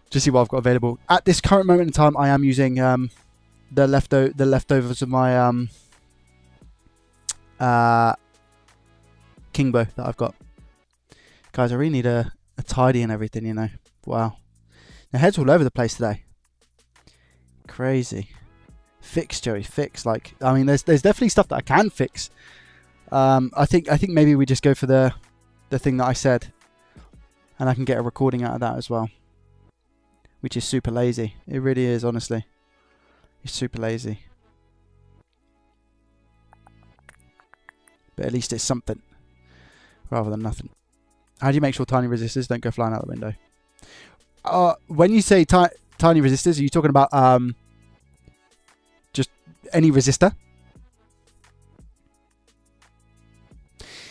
Just see what I've got available. At this current moment in time, I am using the leftovers of my Kingbo that I've got. Guys, I really need a tidy and everything, you know. Wow. The head's all over the place today. Crazy. Fix, Joey, fix. Like, I mean, there's definitely stuff that I can fix. I think maybe we just go for the thing that I said, and I can get a recording out of that as well, which is super lazy. It really is, honestly. It's super lazy. But at least it's something rather than nothing. How do you make sure tiny resistors don't go flying out the window? When you say tiny resistors, are you talking about just any resistor?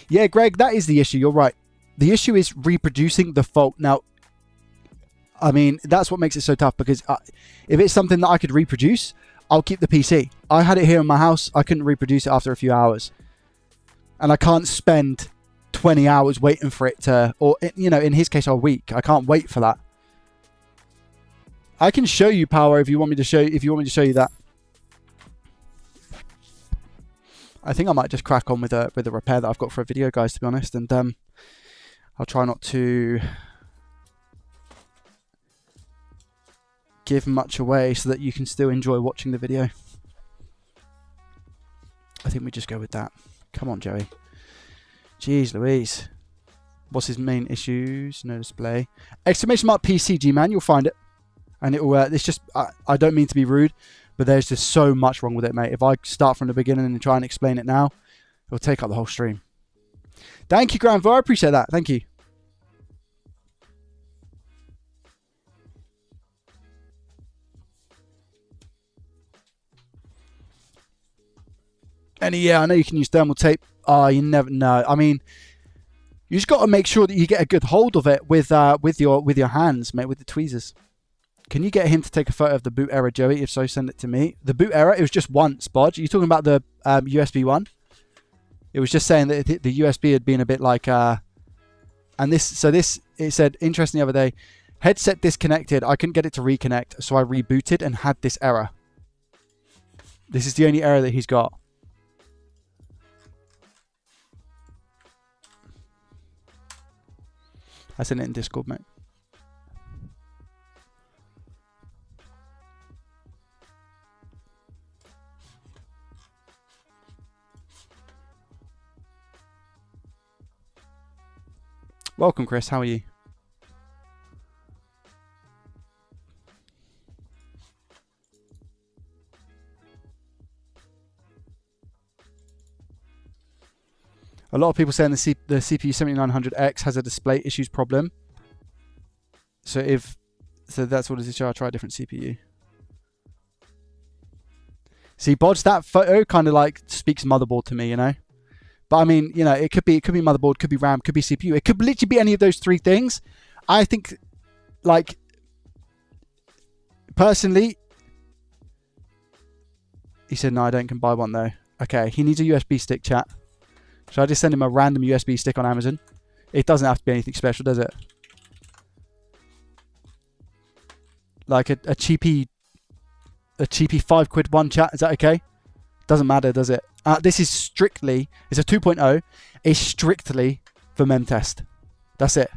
Yeah, Greg, that is the issue. You're right. The issue is reproducing the fault. Now, I mean, that's what makes it so tough, because if it's something that I could reproduce, I'll keep the PC. I had it here in my house. I couldn't reproduce it after a few hours. And I can't spend 20 hours waiting for it to, or, you know, in his case, a week. I can't wait for that. I can show you power if you want me to show you that. I think I might just crack on with a repair that I've got for a video, guys, to be honest, and I'll try not to give much away so that you can still enjoy watching the video. I think we just go with that. Come on, Joey. Jeez Louise. What's his main issues? No display. Exclamation mark PC, G-Man. You'll find it. And it will, it's just, I don't mean to be rude, but there's just so much wrong with it, mate. If I start from the beginning and try and explain it now, it'll take up the whole stream. Thank you, Granville. I appreciate that. Thank you. Yeah, I know you can use thermal tape. Oh, you never know. I mean, you just got to make sure that you get a good hold of it with your hands, mate, with the tweezers. Can you get him to take a photo of the boot error, Joey? If so, send it to me. The boot error, it was just once, Bodge. Are you talking about the USB one? It was just saying that the USB had been a bit like... it said, interesting the other day, headset disconnected. I couldn't get it to reconnect, so I rebooted and had this error. This is the only error that he's got. I sent it in Discord, mate. Welcome, Chris. How are you? A lot of people saying the CPU 7900X has a display issues problem. So that's what it is. I'll try a different CPU. See, Bodge, that photo kind of like speaks motherboard to me, you know. But I mean, you know, it could be motherboard, could be RAM, could be CPU. It could literally be any of those three things. I think, like, personally, he said, no, I don't can buy one though. Okay, he needs a USB stick, chat. Should I just send him a random USB stick on Amazon? It doesn't have to be anything special, does it? Like a cheapy £5 one, chat. Is that okay? Doesn't matter, does it? This is strictly, it's a 2.0. It's strictly for mem test. That's it.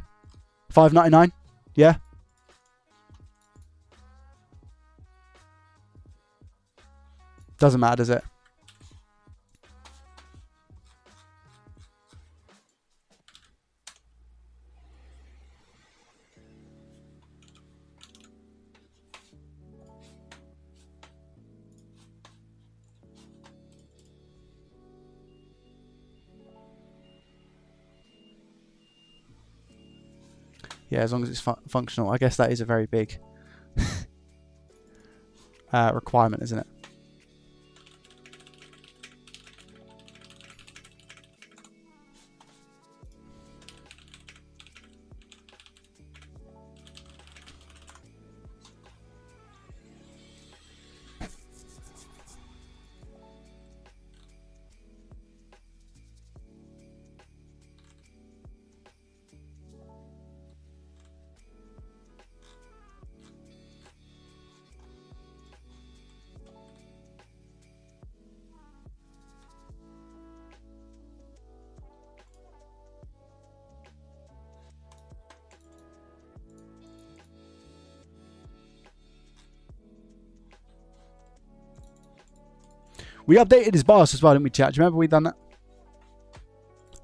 $5.99. Yeah. Doesn't matter, does it? Yeah, as long as it's functional. I guess that is a very big requirement, isn't it? We updated his BIOS as well, didn't we, chat? Do you remember we done that?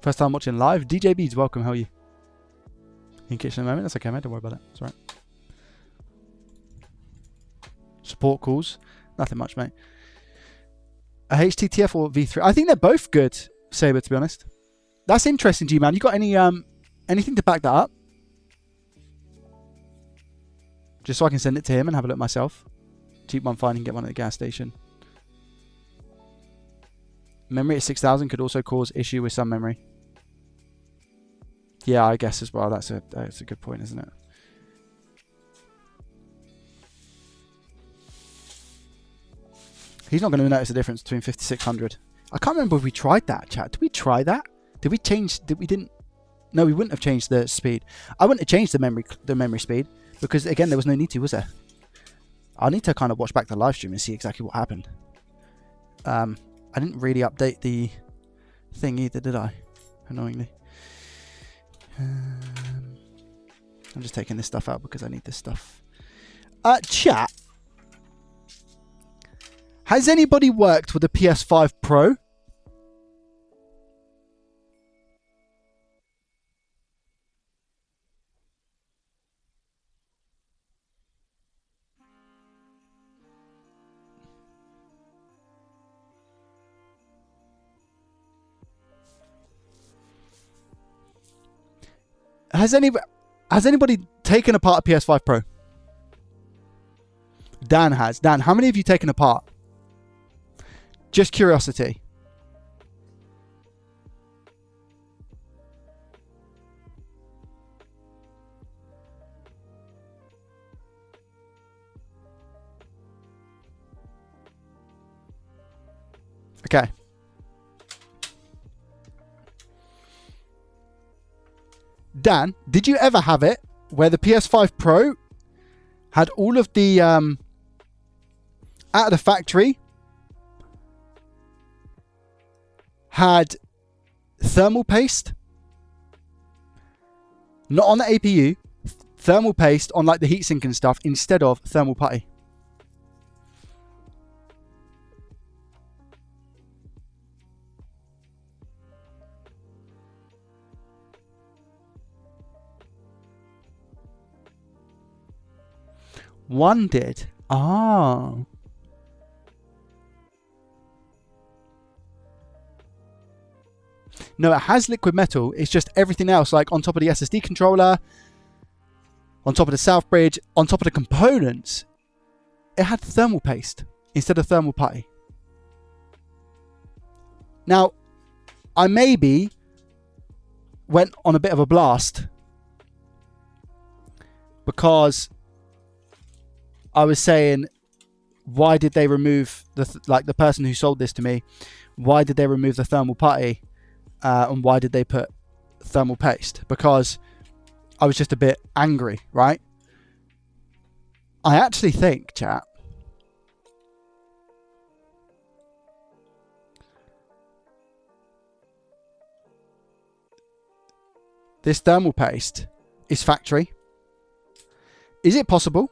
First time watching live. DJ Beads, welcome. How are you? In kitchen at the moment? That's okay, mate. Don't worry about it. It's all right. Support calls. Nothing much, mate. A HTTF or V3? I think they're both good, Saber, to be honest. That's interesting, G-Man. You got any anything to back that up? Just so I can send it to him and have a look myself. Cheap one fine and get one at the gas station. Memory at 6,000 could also cause issue with some memory. Yeah, I guess as well. That's a good point, isn't it? He's not going to notice the difference between 5600. I can't remember if we tried that, chat. Did we try that? Did we change? Did we didn't? No, we wouldn't have changed the speed. I wouldn't have changed the memory speed because again there was no need to, was there? I'll need to kind of watch back the live stream and see exactly what happened. I didn't really update the thing either, did I? Annoyingly. I'm just taking this stuff out because I need this stuff. Chat. Has anybody worked with a PS5 Pro? Has anybody taken apart a PS5 Pro? Dan has. Dan, how many have you taken apart? Just curiosity. Okay. Dan, did you ever have it where the PS5 Pro had all of the out of the factory had thermal paste, not on the APU, thermal paste on like the heatsink and stuff instead of thermal putty? One did. Ah. No, it has liquid metal. It's just everything else, like on top of the SSD controller, on top of the South Bridge, on top of the components, it had thermal paste instead of thermal putty. Now, I maybe went on a bit of a blast because I was saying, why did they remove the person who sold this to me? Why did they remove the thermal putty? And why did they put thermal paste? Because I was just a bit angry, right? I actually think, chat, this thermal paste is factory. Is it possible?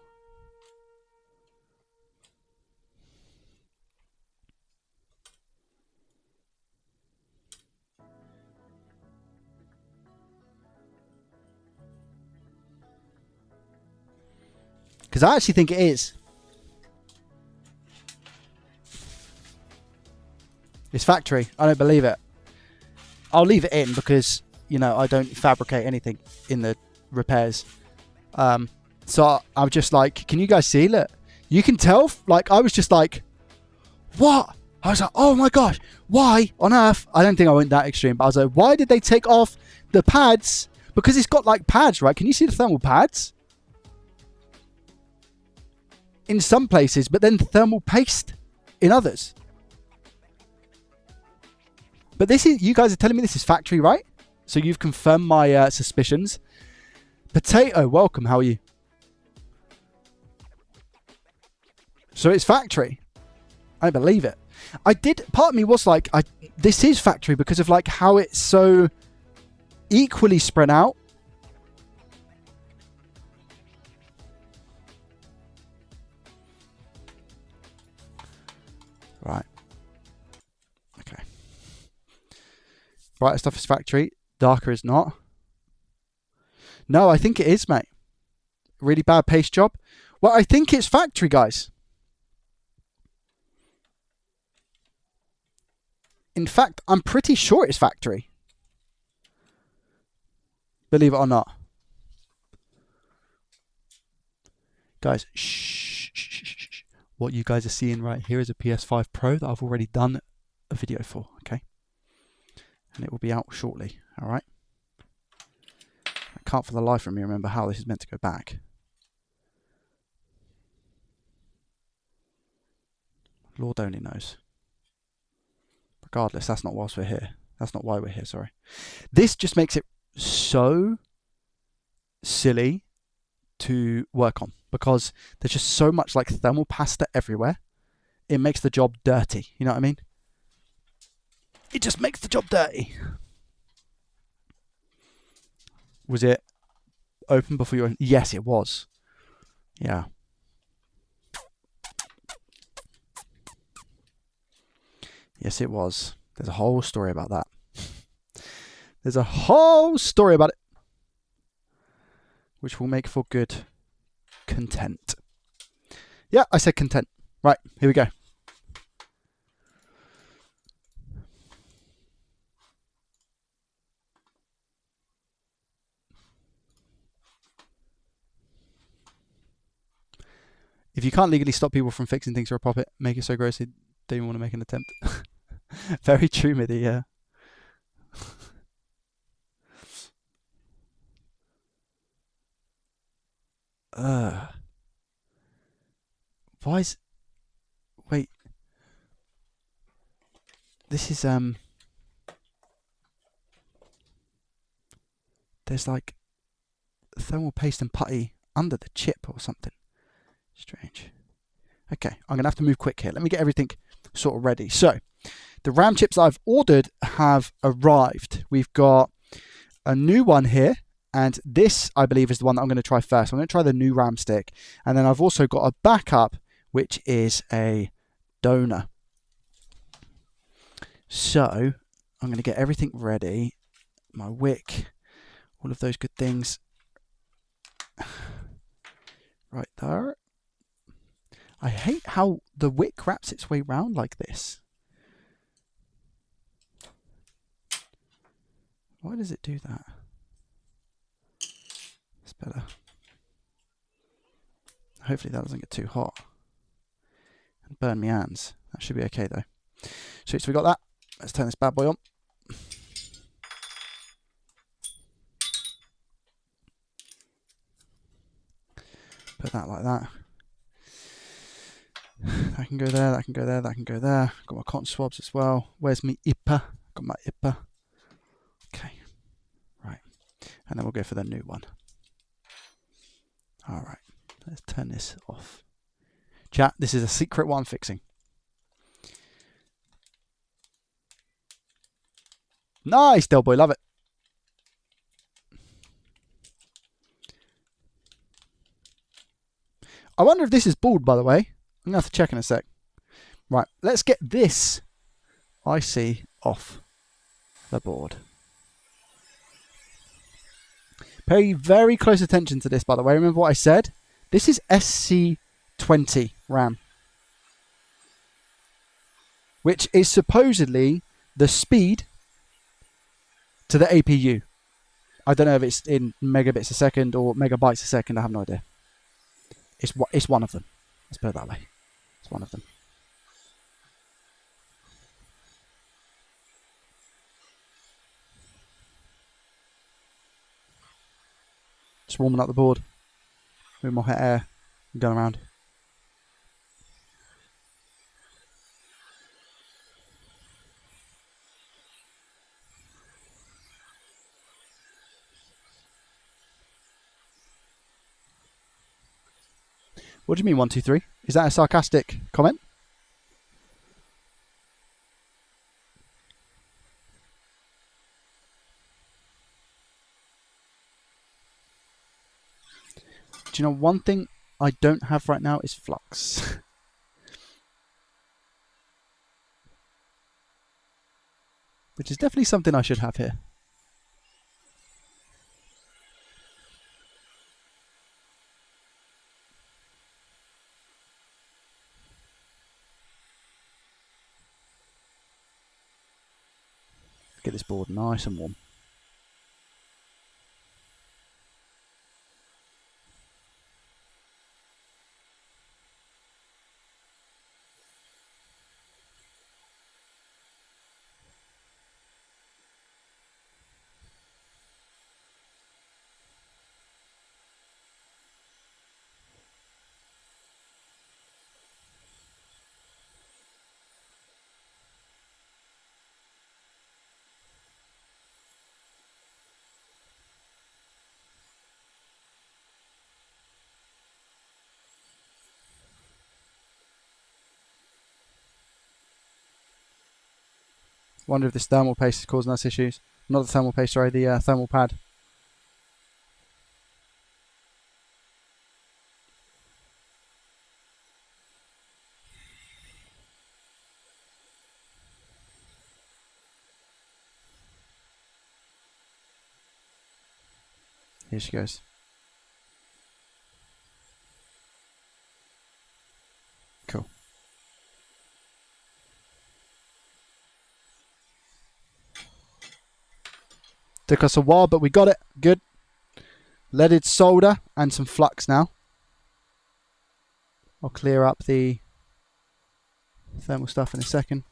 Because I actually think it is. It's factory. I don't believe it. I'll leave it in because, you know, I don't fabricate anything in the repairs. So I'm just like, can you guys see? Look, you can tell. Like, I was just like, what? I was like, oh my gosh, why on earth? I don't think I went that extreme, but I was like, why did they take off the pads? Because it's got like pads, right? Can you see the thermal pads? In some places, but then thermal paste in others. But this is, you guys are telling me this is factory, right? So you've confirmed my suspicions. Potato, welcome. How are you? So it's factory. I don't believe it. Part of me was like, this is factory because of like how it's so equally spread out. Right. Brighter stuff is factory. Darker is not. No, I think it is, mate. Really bad paste job. Well, I think it's factory, guys. In fact, I'm pretty sure it's factory. Believe it or not. Guys, shh, shh, shh, shh, shh. What you guys are seeing right here is a PS5 Pro that I've already done a video for, okay? And it will be out shortly, all right? I can't for the life of me remember how this is meant to go back. Lord only knows. Regardless, that's not whilst we're here. That's not why we're here, sorry. This just makes it so silly to work on because there's just so much like thermal pasta everywhere. It makes the job dirty. You know what I mean? It just makes the job dirty. Was it open before you were? Yes, it was. Yeah. Yes, it was. There's a whole story about that. There's a whole story about it, which will make for good content. Yeah, I said content. Right, here we go. If you can't legally stop people from fixing things for a profit, make it so gross they don't even want to make an attempt. Very true, Midi, yeah. Why is... Wait. This is, there's like thermal paste and putty under the chip or something. Strange. Okay, I'm going to have to move quick here. Let me get everything sort of ready. So, the RAM chips I've ordered have arrived. We've got a new one here, and this, I believe, is the one that I'm going to try first. I'm going to try the new RAM stick, and then I've also got a backup, which is a donor. So, I'm going to get everything ready. My wick, all of those good things. Right there. I hate how the wick wraps its way round like this. Why does it do that? It's better. Hopefully that doesn't get too hot and burn my hands. That should be okay though. So we got that. Let's turn this bad boy on. Put that like that. That can go there, that can go there, that can go there. Got my cotton swabs as well. Where's my IPA? Got my IPA. Okay, right. And then we'll go for the new one. All right, let's turn this off. Chat, this is a secret what I'm fixing. Nice, Del Boy, love it. I wonder if this is bald, by the way. I'm going to have to check in a sec. Right, let's get this IC off the board. Pay very close attention to this, by the way. Remember what I said? This is SC20 RAM, which is supposedly the speed to the APU. I don't know if it's in megabits a second or megabytes a second. I have no idea. It's one of them. Let's put it that way. It's one of them. Just warming up the board. With more hot air going around. What do you mean 1, 2, 3? Is that a sarcastic comment? Do you know one thing I don't have right now is flux. which is definitely something I should have here. Get this board nice and warm. Wonder if this thermal paste is causing us issues. Not the thermal paste, sorry, the thermal pad. Here she goes. Cool. Took us a while, but we got it. Good. Leaded solder and some flux now. I'll clear up the thermal stuff in a second.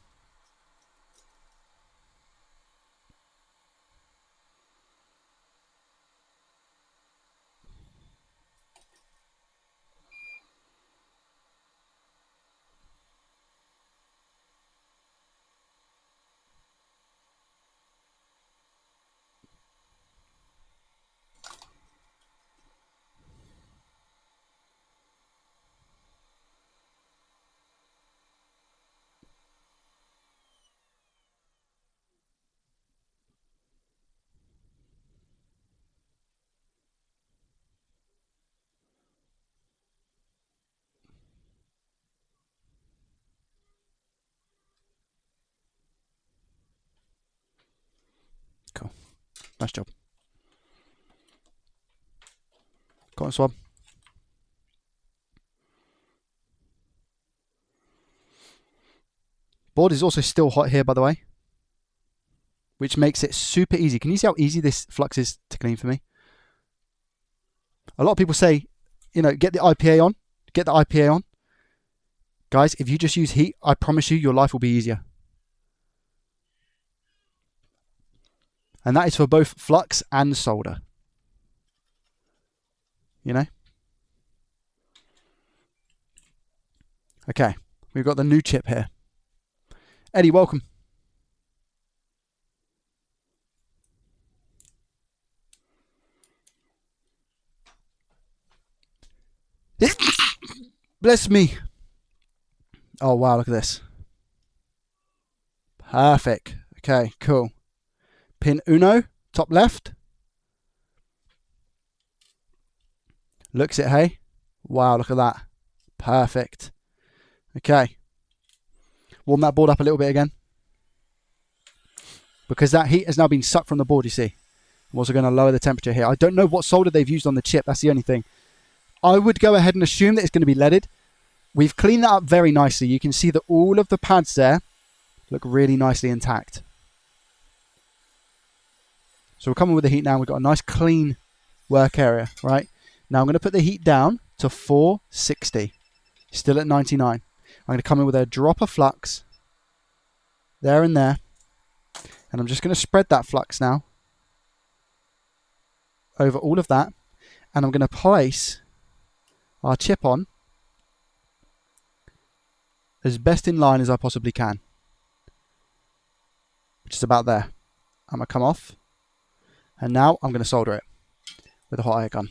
Cool. Nice job. Cotton swab. Board is also still hot here, by the way, which makes it super easy. Can you see how easy this flux is to clean for me? A lot of people say, you know, get the IPA on. Get the IPA on. Guys, if you just use heat, I promise you, your life will be easier. And that is for both flux and solder. You know? Okay, we've got the new chip here. Eddie, welcome. Bless me. Oh, wow, look at this. Perfect. Okay, cool. Pin uno, top left. Looks it, hey? Wow, look at that. Perfect. Okay. Warm that board up a little bit again. Because that heat has now been sucked from the board, you see. I'm also going to lower the temperature here. I don't know what solder they've used on the chip. That's the only thing. I would go ahead and assume that it's going to be leaded. We've cleaned that up very nicely. You can see that all of the pads there look really nicely intact. So we're coming with the heat now. We've got a nice clean work area, right? Now I'm going to put the heat down to 460. Still at 99. I'm going to come in with a drop of flux there and there. And I'm just going to spread that flux now over all of that. And I'm going to place our chip on as best in line as I possibly can, which is about there. I'm going to come off, and now I'm going to solder it with a hot air gun.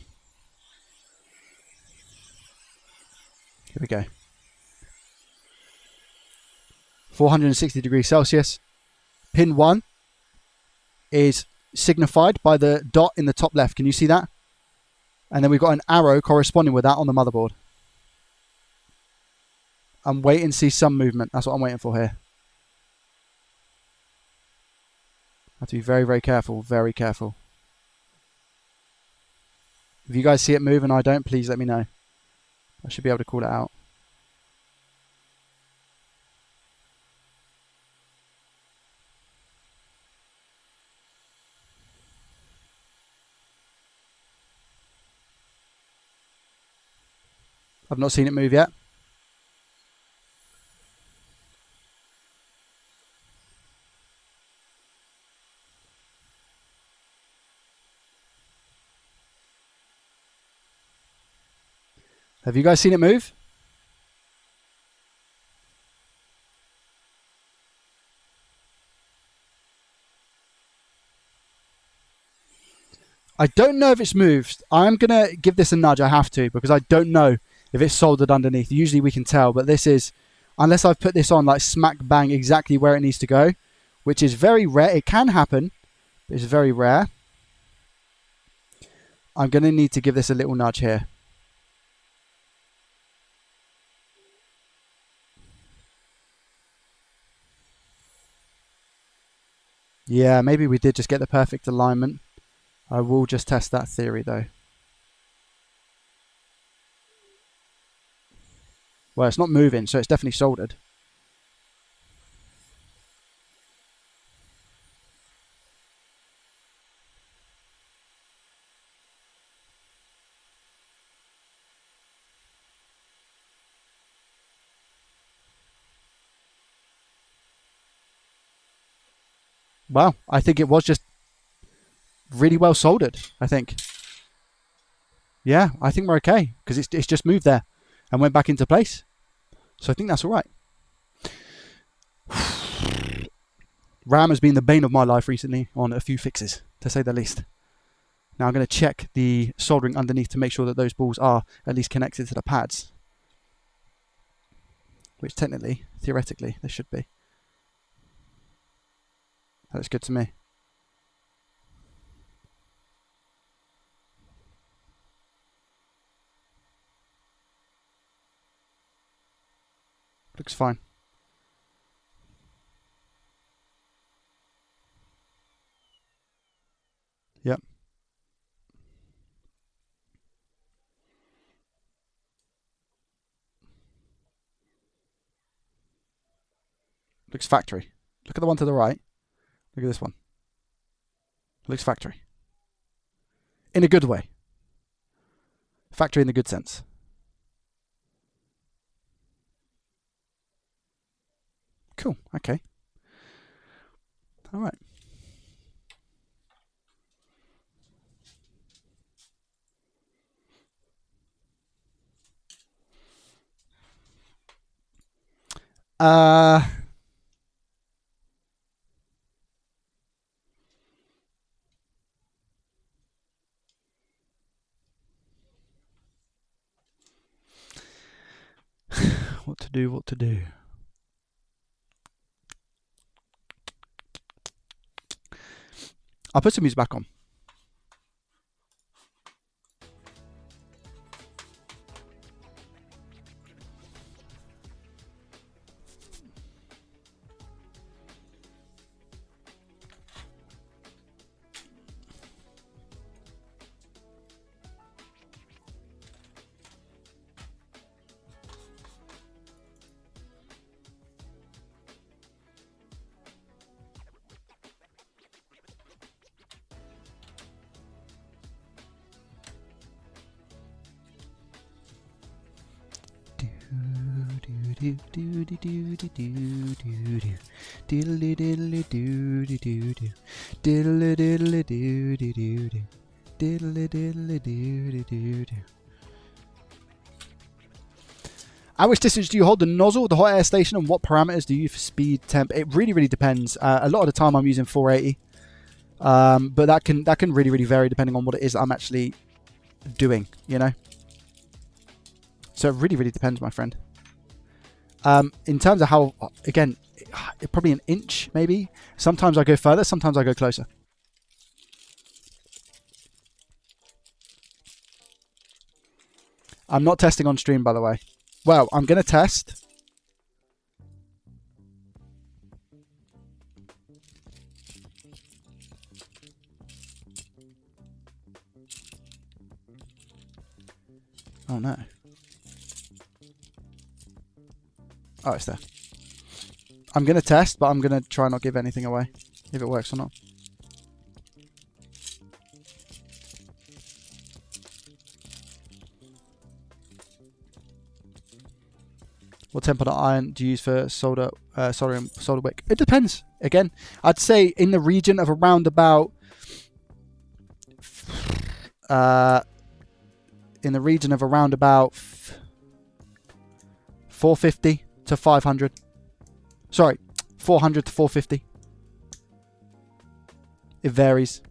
Here we go. 460 degrees Celsius. Pin 1 is signified by the dot in the top left. Can you see that? And then we've got an arrow corresponding with that on the motherboard. I'm waiting to see some movement. That's what I'm waiting for here. Have to be very, very careful. Very careful. If you guys see it move and I don't, please let me know. I should be able to call it out. I've not seen it move yet. Have you guys seen it move? I don't know if it's moved. I'm going to give this a nudge. I have to, because I don't know if it's soldered underneath. Usually we can tell, but this is, unless I've put this on like smack bang exactly where it needs to go, which is very rare. It can happen, but it's very rare. I'm going to need to give this a little nudge here. Yeah, maybe we did just get the perfect alignment. I will just test that theory though. Well, it's not moving, so it's definitely soldered. Wow, I think it was just really well soldered, I think. Yeah, I think we're okay, because it's just moved there and went back into place. So I think that's all right. RAM has been the bane of my life recently on a few fixes, to say the least. Now I'm going to check the soldering underneath to make sure that those balls are at least connected to the pads. Which technically, theoretically, they should be. That looks good to me. Looks fine. Yep. Looks factory. Look at the one to the right. Look at this one. Looks factory. In a good way. Factory in the good sense. Cool. Okay. All right. What to do, what to do. I'll put some music back on. At which distance do you hold the nozzle, the hot air station, and what parameters do you use for speed, temp? It really, really depends. A lot of the time I'm using 480, but that can really, really vary depending on what it is I'm actually doing, you know? So it really, really depends, my friend. In terms of how, again, probably an inch, maybe. Sometimes I go further, sometimes I go closer. I'm not testing on stream, by the way. Well, I'm going to test. Oh no. Oh, it's there. I'm going to test, but I'm going to try not give anything away, if it works or not. What temper iron do you use for solder wick? It depends. Again, I'd say in the region of around about 450 to 500. Sorry, 400 to 450. It varies.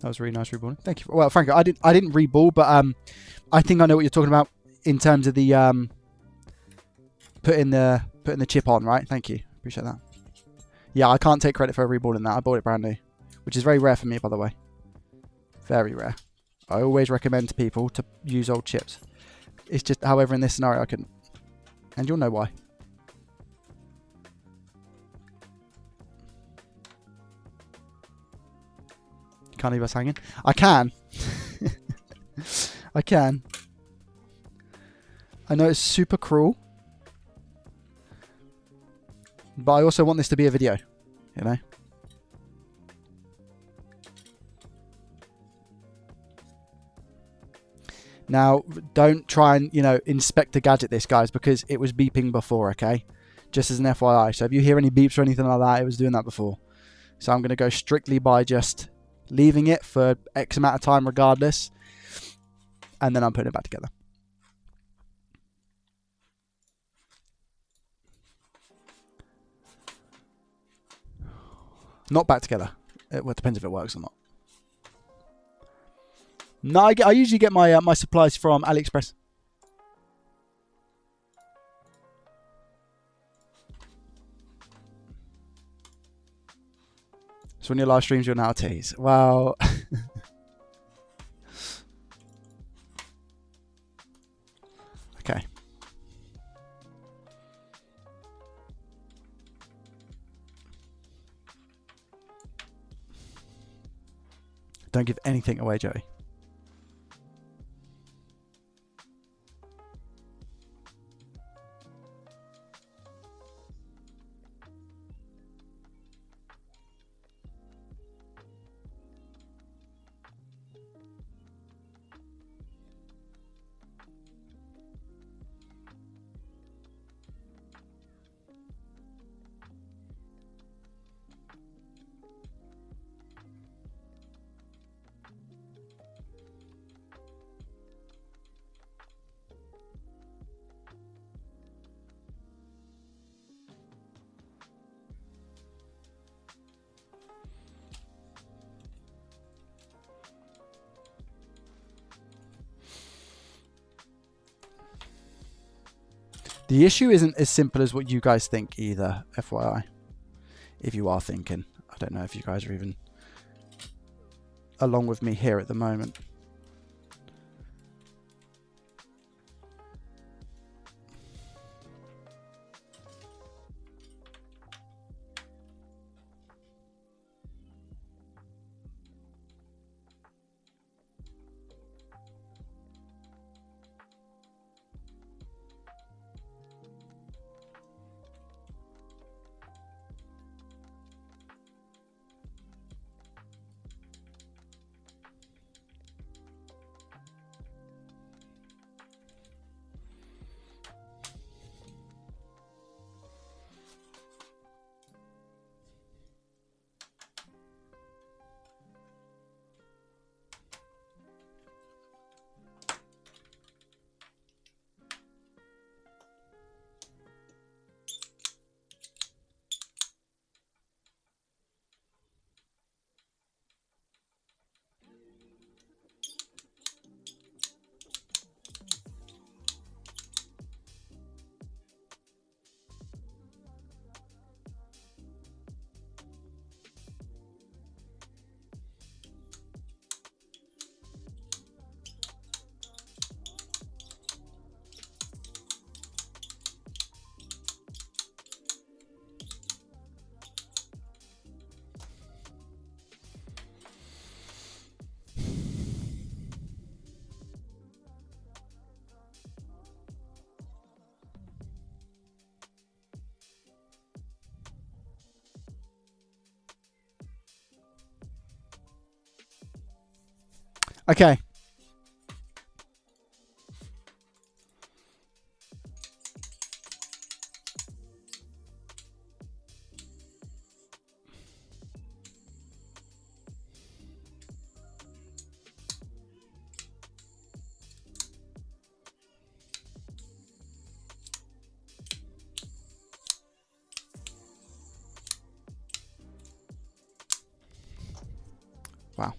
That was really nice reballing. Thank you. Well, frankly, I didn't reball, but I think I know what you're talking about in terms of the putting the chip on, right? Thank you. Appreciate that. Yeah, I can't take credit for reballing that. I bought it brand new, which is very rare for me, by the way. Very rare. I always recommend to people to use old chips. It's just, however, in this scenario, I couldn't. And you'll know why. Can't leave us hanging. I can. I can. I know it's super cruel. But I also want this to be a video. You know? Now, don't try and, inspect the gadget this, guys, because it was beeping before, okay? Just as an FYI. So if you hear any beeps or anything like that, it was doing that before. So I'm going to go strictly by just leaving it for X amount of time regardless, and then I'm putting it back together. Not back together. It depends if it works or not. No, I usually get my my supplies from AliExpress. So when your live streams, you're now tease. Well, okay. Don't give anything away, Joey. The issue isn't as simple as what you guys think either, FYI. If you are thinking. I don't know if you guys are even along with me here at the moment. Okay. Wow.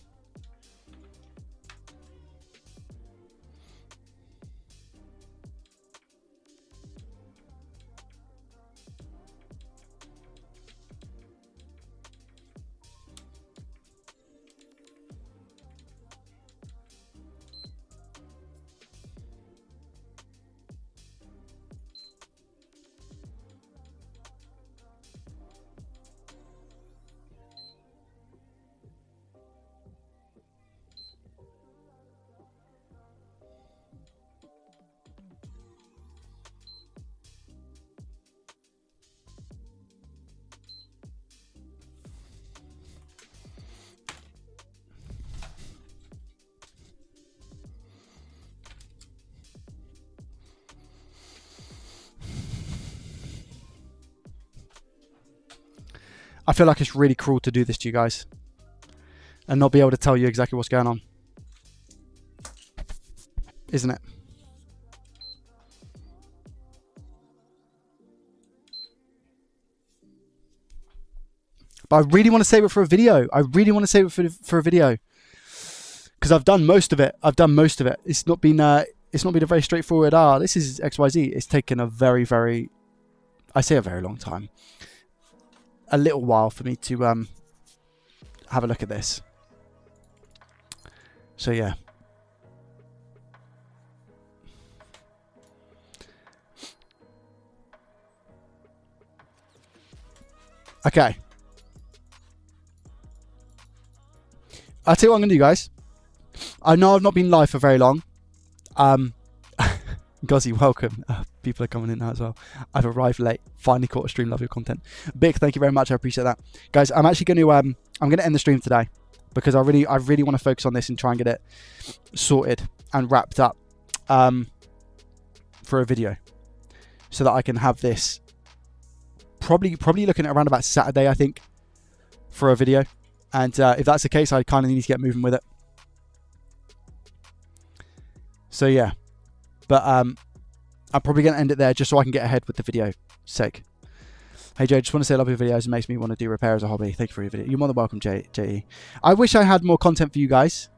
I feel like it's really cruel to do this to you guys and not be able to tell you exactly what's going on. Isn't it? But I really want to save it for a video. I really want to save it for a video. Because I've done most of it. It's not been a very straightforward, this is XYZ. It's taken a very, very, I say a very long time. A little while for me to have a look at this. So yeah. Okay. I'll tell you what I'm going to do, guys. I know I've not been live for very long. Gozzy, welcome. People are coming in now as well. I've arrived late. Finally caught a stream. Love your content. Big, thank you very much. I appreciate that, guys. I'm actually going to I'm going to end the stream today because I really want to focus on this and try and get it sorted and wrapped up for a video, so that I can have this probably looking at around about Saturday, I think, for a video. And if that's the case, I kind of need to get moving with it. So yeah. But I'm probably going to end it there just so I can get ahead with the video sake. Hey Joe, just want to say I love your videos. It makes me want to do repair as a hobby. Thank you for your video. You're more than welcome, J.E. I wish I had more content for you guys.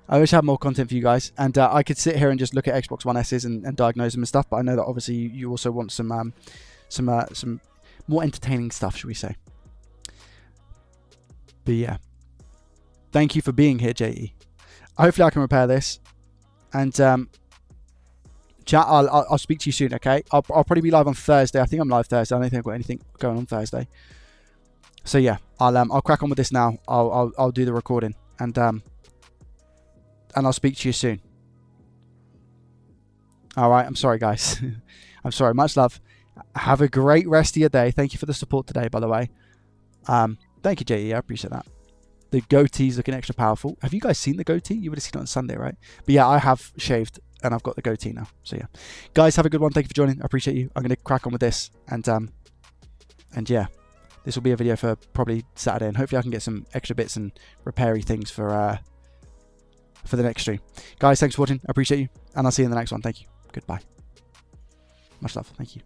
And I could sit here and just look at Xbox One S's and diagnose them and stuff. But I know that obviously you also want some more entertaining stuff, should we say. But yeah. Thank you for being here, J.E. Hopefully I can repair this. And chat, I'll speak to you soon, okay? I'll probably be live on Thursday. I think I'm live Thursday. I don't think I've got anything going on Thursday. So yeah, I'll crack on with this now. I'll do the recording and I'll speak to you soon. All right, I'm sorry, guys. I'm sorry. Much love. Have a great rest of your day. Thank you for the support today, by the way. Thank you, JE. I appreciate that. The goatee's looking extra powerful. Have you guys seen the goatee? You would have seen it on Sunday, right? But yeah, I have shaved and I've got the goatee now. So yeah, guys, have a good one. Thank you for joining. I appreciate you. I'm going to crack on with this and yeah, this will be a video for probably Saturday, and hopefully I can get some extra bits and repair-y things for the next stream. Guys, thanks for watching. I appreciate you, and I'll see you in the next one. Thank you. Goodbye. Much love. Thank you.